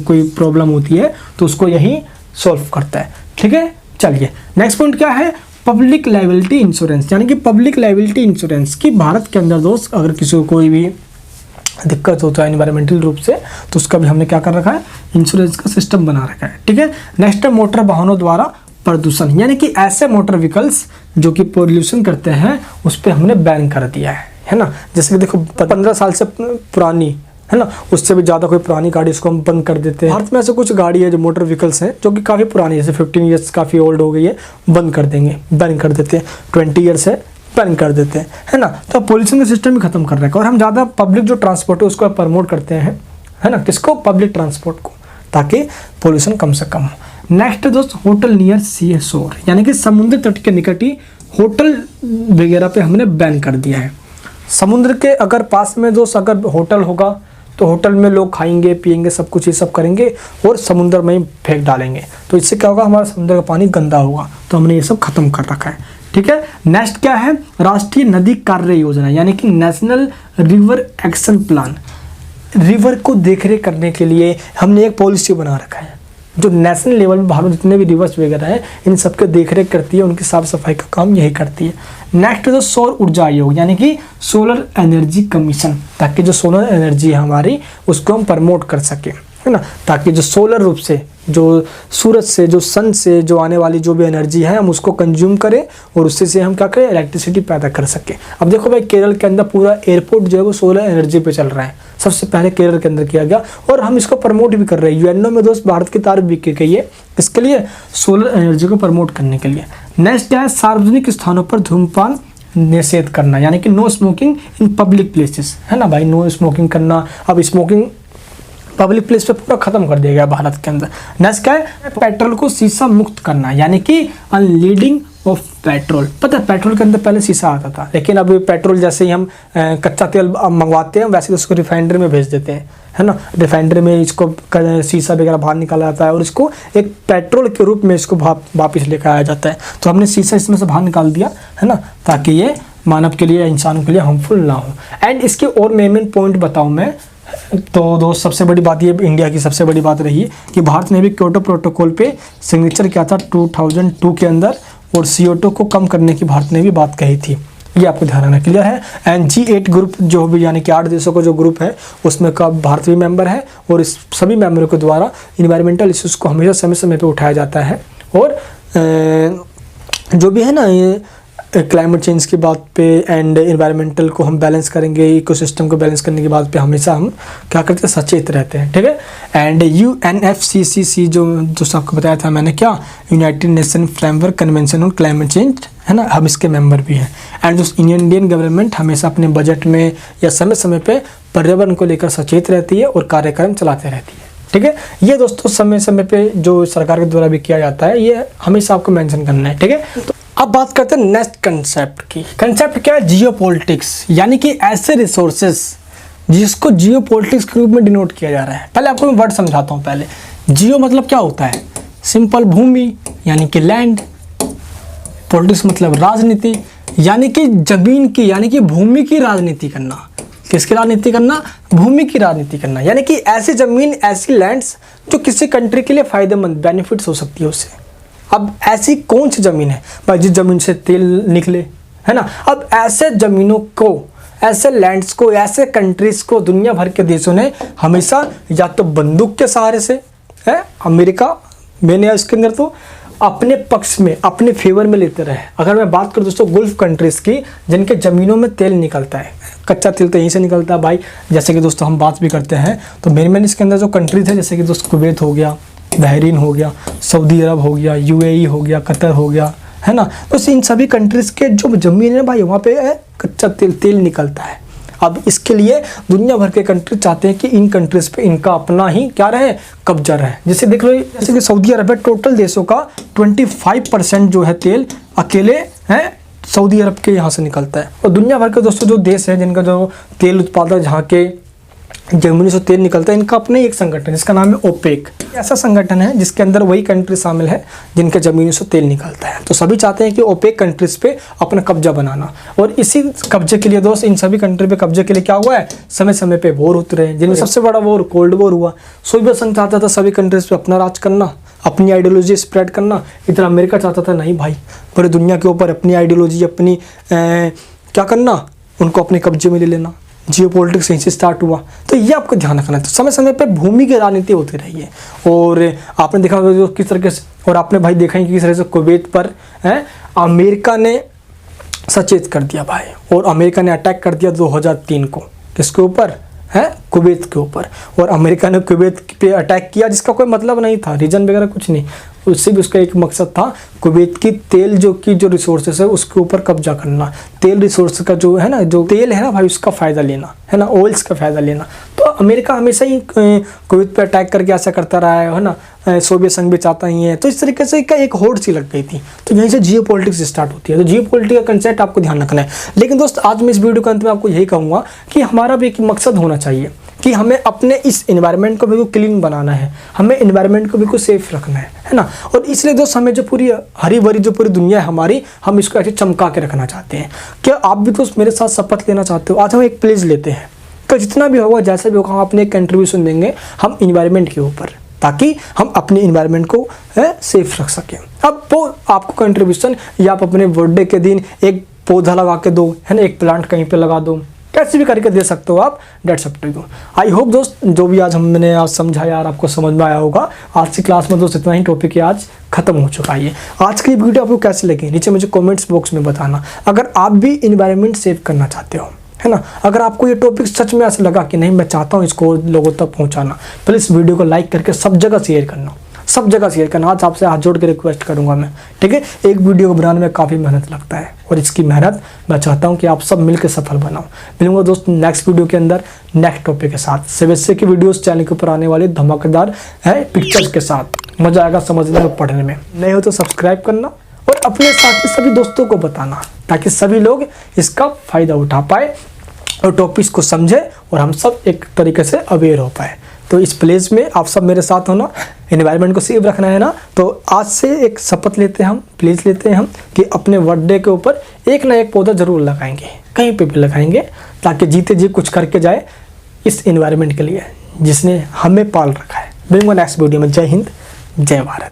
कोई प्रॉब्लम होती है तो उसको यही सॉल्व करता है। ठीक है, चलिए नेक्स्ट पॉइंट क्या है? पब्लिक लायबिलिटी इंश्योरेंस, यानी कि पब्लिक लायबिलिटी इंश्योरेंस की भारत के अंदर दोस्त अगर किसी को कोई भी दिक्कत होता है इन्वायरमेंटल रूप से तो उसका भी हमने क्या कर रखा है? इंश्योरेंस का सिस्टम बना रखा है। ठीक है, नेक्स्ट है मोटर वाहनों द्वारा प्रदूषण, यानी कि ऐसे मोटर व्हीकल्स जो कि पोल्यूशन करते हैं उस पर हमने बैन कर दिया है ना। जैसे कि देखो 15 साल से पुरानी, है ना, उससे भी ज़्यादा कोई पुरानी गाड़ी उसको हम बंद कर देते हैं। भारत में ऐसे कुछ गाड़ी है जो मोटर व्हीकल्स हैं जो कि काफ़ी पुरानी, जैसे 15 ईयर्स काफ़ी ओल्ड हो गई है, बंद कर देंगे, बैन कर देते हैं। 20 ईयर्स है, बैन कर देते हैं, है ना। तो पोल्यूशन का सिस्टम भी खत्म कर रखा है। और हम ज़्यादा पब्लिक जो ट्रांसपोर्ट है उसको प्रमोट करते हैं, है ना, किसको? पब्लिक ट्रांसपोर्ट को, ताकि पोल्यूशन कम से कम हो। नेक्स्ट दोस्त, होटल नियर सी शोर, यानी कि समुद्र तट के निकट ही होटल वगैरह पे हमने बैन कर दिया है। समुद्र के अगर पास में दोस्त अगर होटल होगा तो होटल में लोग खाएंगे पिएंगे सब कुछ ये सब करेंगे और समुद्र में ही फेंक डालेंगे, तो इससे क्या होगा? हमारा समुद्र का पानी गंदा होगा। तो हमने ये सब खत्म कर रखा है। ठीक है, नेक्स्ट क्या है? राष्ट्रीय नदी कार्य योजना, यानी कि national river action plan. River को देखरेख करने के लिए हमने एक पॉलिसी बना रखा है जो नेशनल लेवल में भारत जितने भी रिवर्स वगैरह है इन सबके देखरेख करती है, उनकी साफ सफाई का काम यही करती है। नेक्स्ट है तो सौर ऊर्जा आयोग, यानी कि सोलर एनर्जी कमीशन, ताकि जो सोलर एनर्जी है हमारी उसको हम प्रमोट कर सकें, है ना, ताकि जो सोलर रूप से, जो सूरज से, जो सन से जो आने वाली जो भी एनर्जी है हम उसको कंज्यूम करें और उससे से हम क्या करें? इलेक्ट्रिसिटी पैदा कर सकें। अब देखो भाई, केरल के अंदर पूरा एयरपोर्ट जो है वो सोलर एनर्जी पे चल रहा है, सबसे पहले केरल के अंदर किया गया और हम इसको प्रमोट भी कर रहे हैं। यूएनओ में दोस्त भारत की तारीफ भी की गई है इसके लिए, सोलर एनर्जी को प्रमोट करने के लिए। नेक्स्ट क्या है? सार्वजनिक स्थानों पर धूम्रपान निषेध करना, यानी कि no smoking in public places, है ना भाई, नो स्मोकिंग करना। अब स्मोकिंग पब्लिक प्लेस पे पूरा खत्म कर दिया गया भारत के अंदर। नेक्स्ट क्या है? पेट्रोल को शीशा मुक्त करना, यानी कि अनलीडिंग ऑफ पेट्रोल। पता है पेट्रोल के अंदर पहले शीशा आता था, लेकिन अब पेट्रोल जैसे ही हम कच्चा तेल मंगवाते हैं वैसे उसको रिफाइनरी में भेज देते हैं, है ना। रिफाइनरी में इसको शीशा वगैरह बाहर निकाला जाता है और इसको एक पेट्रोल के रूप में इसको वापस लेकर आया जाता है। तो हमने शीशा इसमें से बाहर निकाल दिया, है ना, ताकि ये मानव के लिए, इंसानों के लिए हार्मफुल ना हो। एंड इसके और मेन पॉइंट बताऊँ मैं तो दोस्त, सबसे बड़ी बात ये इंडिया की सबसे बड़ी बात रही कि भारत ने भी क्योटो प्रोटोकॉल पे सिग्नेचर किया था 2002 के अंदर, और CO2 को कम करने की भारत ने भी बात कही थी। ये आपको ध्यान रखना, क्लियर है। एंड G8 ग्रुप जो भी, यानी कि 8 देशों का जो ग्रुप है उसमें का भारत भी मेंबर है और इस सभी मेंबरों के द्वारा इन्वायरमेंटल इश्यूज़ को हमेशा समय समय पर उठाया जाता है। और जो भी है ना ये क्लाइमेट चेंज की बात पे एंड इन्वायरमेंटल को हम बैलेंस करेंगे, इकोसिस्टम को बैलेंस करने की बात पे हमेशा हम क्या करते हैं? सचेत रहते हैं। ठीक है, एंड UNFCCC जो सबको बताया था मैंने, क्या? United nation framework convention on climate change, है ना, हम इसके मेंबर भी हैं। एंड जो इंडियन गवर्नमेंट हमेशा अपने बजट में या समय समय पे पर्यावरण को लेकर सचेत रहती है और कार्यक्रम चलाते रहती है। ठीक है, ये दोस्तों समय समय पे जो सरकार के द्वारा भी किया जाता है, ये हमेशा आपको मेंशन करना है। ठीक है, तो अब बात करते हैं नेक्स्ट कंसेप्ट की। कंसेप्ट क्या है? जियोपॉलिटिक्स, यानी कि ऐसे रिसोर्सेज जिसको जियोपॉलिटिक्स के रूप में डिनोट किया जा रहा है। पहले आपको मैं वर्ड समझाता हूँ। पहले जियो मतलब क्या होता है? सिंपल भूमि, यानी कि लैंड। पॉलिटिक्स मतलब राजनीति, यानी कि जमीन की, यानी कि भूमि की राजनीति करना। किसकी राजनीति करना? भूमि की राजनीति करना, यानी कि ऐसी ज़मीन, ऐसी लैंड्स जो किसी कंट्री के लिए फ़ायदेमंद, बेनिफिट्स हो सकती है उससे। अब ऐसी कौन सी ज़मीन है भाई जिस ज़मीन से तेल निकले, है ना? अब ऐसे ज़मीनों को, ऐसे लैंड्स को, ऐसे कंट्रीज़ को दुनिया भर के देशों ने हमेशा या तो बंदूक के सहारे से, है अमेरिका मैंने इसके अंदर तो अपने पक्ष में, अपने फेवर में लेते रहे। अगर मैं बात करूँ दोस्तों गल्फ कंट्रीज़ की, जिनके ज़मीनों में तेल निकलता है, कच्चा तेल तो यहीं से निकलता है भाई। जैसे कि दोस्तों हम बात भी करते हैं तो मेन इसके अंदर जो कंट्रीज है, जैसे कि दोस्तों कुवैत हो गया, बहरीन हो गया, सऊदी अरब हो गया, यूएई हो गया, कतर हो गया, है ना? तो इन सभी कंट्रीज़ के जो ज़मीन है भाई, वहाँ पे कच्चा तेल निकलता है। अब इसके लिए दुनिया भर के कंट्री चाहते हैं कि इन कंट्रीज़ पे इनका अपना ही क्या रहे, कब्जा रहे। जैसे देख लो, जैसे कि सऊदी अरब है, टोटल देशों का 25% जो है तेल अकेले है सऊदी अरब के यहाँ से निकलता है। और दुनिया भर के दोस्तों जो देश है जिनका जो तेल उत्पादक, जहाँ के जर्मनी से तेल निकलता है, इनका अपना ही एक संगठन है जिसका नाम है ओपेक। ऐसा संगठन है जिसके अंदर वही कंट्री शामिल है जिनके ज़मीनों से तेल निकलता है। तो सभी चाहते हैं कि ओपेक कंट्रीज़ पे अपना कब्जा बनाना, और इसी कब्जे के लिए दोस्त, इन सभी कंट्री पे कब्जे के लिए क्या हुआ है, समय समय पे वॉर होते रहे, जिनमें सबसे बड़ा वॉर कोल्ड वॉर हुआ। सोवियत संघ चाहता था सभी कंट्रीज़ पे अपना राज करना, अपनी आइडियोलॉजी स्प्रेड करना। इधर अमेरिका चाहता था नहीं भाई, पूरी दुनिया के ऊपर अपनी आइडियोलॉजी, अपनी क्या करना, उनको अपने कब्जे में ले लेना। जियो पॉलिटिक्स यहीं से स्टार्ट हुआ। तो ये आपको ध्यान रखना है। तो समय समय पे भूमि की राजनीति होती रही है, और आपने देखा होगा किस तरीके से, और आपने भाई देखा ही कि किस तरह से कुवैत पर अमेरिका ने सचेत कर दिया भाई, और अमेरिका ने अटैक कर दिया 2003 को। किसके ऊपर है? कुवैत के ऊपर। और अमेरिका ने कुवैत पे अटैक किया जिसका कोई मतलब नहीं था, रीजन वगैरह कुछ नहीं, उससे भी उसका एक मकसद था, कुवैत की तेल जो रिसोर्सेस है उसके ऊपर कब्जा करना, तेल रिसोर्स का जो है ना, जो तेल है ना भाई, उसका फ़ायदा लेना, है ना, ऑयल्स का फ़ायदा लेना। तो अमेरिका हमेशा ही कुवैत पे अटैक करके ऐसा करता रहा है ना, सोवियत संघ भी चाहता ही है। तो इस तरीके से का एक होड़ सी लग गई थी। तो यहीं से जियो पॉलिटिक्स स्टार्ट होती है। तो जियो पॉलिटिक्स का कंसेप्ट आपको ध्यान रखना है। लेकिन दोस्त आज मैं इस वीडियो के अंत में आपको यही कहूँगा कि हमारा भी एक मकसद होना चाहिए कि हमें अपने इस एनवायरनमेंट को बिल्कुल क्लीन बनाना है, हमें एनवायरनमेंट को बिल्कुल सेफ रखना है ना। और इसलिए दोस्त हमें जो पूरी हरी भरी जो पूरी दुनिया है हमारी, हम इसको ऐसे चमका के रखना चाहते हैं। क्या आप भी दोस्त मेरे साथ शपथ लेना चाहते हो? आज हम एक प्लेज लेते हैं, तो जितना भी होगा, जैसा भी होगा, हम अपने एक कंट्रीब्यूशन देंगे हम इन्वायरमेंट के ऊपर, ताकि हम अपने इन्वायरमेंट को सेफ रख सकें। अब वो आपको कंट्रीब्यूशन, या आप अपने बर्थडे के दिन एक पौधा लगा के दो, है ना, एक प्लांट कहीं पे लगा दो, कैसे भी करके दे सकते हो आप, that's up to you. I hope दोस्त जो भी आज हमने आज समझा यार, आपको समझ में आया होगा। आज की क्लास में दोस्त इतना ही टॉपिक आज खत्म हो चुका है। आज की वीडियो आपको कैसी लगी नीचे मुझे कमेंट्स बॉक्स में बताना। अगर आप भी इन्वायरमेंट सेव करना चाहते हो, है ना, अगर आपको ये टॉपिक सच में ऐसा लगा कि नहीं मैं चाहता हूँ इसको लोगों तक पहुँचाना, प्लीज़ वीडियो को लाइक करके सब जगह शेयर करना, सब जगह शेयर करना। आज आपसे हाथ जोड़ के रिक्वेस्ट करूंगा मैं, ठीक है। एक वीडियो को बनाने में काफ़ी मेहनत लगता है, और इसकी मेहनत मैं चाहता हूं कि आप सब मिलकर सफल बनाओ। मिलूंगा दोस्त नेक्स्ट वीडियो के अंदर नेक्स्ट टॉपिक के साथ। सेवेसे की वीडियोस चैनल के ऊपर आने वाली धमाकेदार है पिक्चर्स के साथ, मज़ा आएगा समझने में, पढ़ने में। नए हो तो सब्सक्राइब करना और अपने साथ सभी दोस्तों को बताना, ताकि सभी लोग इसका फ़ायदा उठा पाए और टॉपिक्स को समझे, और हम सब एक तरीके से अवेयर हो पाए। तो इस प्लेस में आप सब मेरे साथ होना, एनवायरनमेंट को सेव रखना है ना। तो आज से एक शपथ लेते हैं हम, प्लीज़ लेते हैं हम, कि अपने बर्थडे के ऊपर एक ना एक पौधा ज़रूर लगाएंगे, कहीं पे भी लगाएंगे, ताकि जीते जी कुछ करके जाए इस एनवायरनमेंट के लिए जिसने हमें पाल रखा है। मिलूंगा नेक्स्ट वीडियो में। जय हिंद, जय भारत।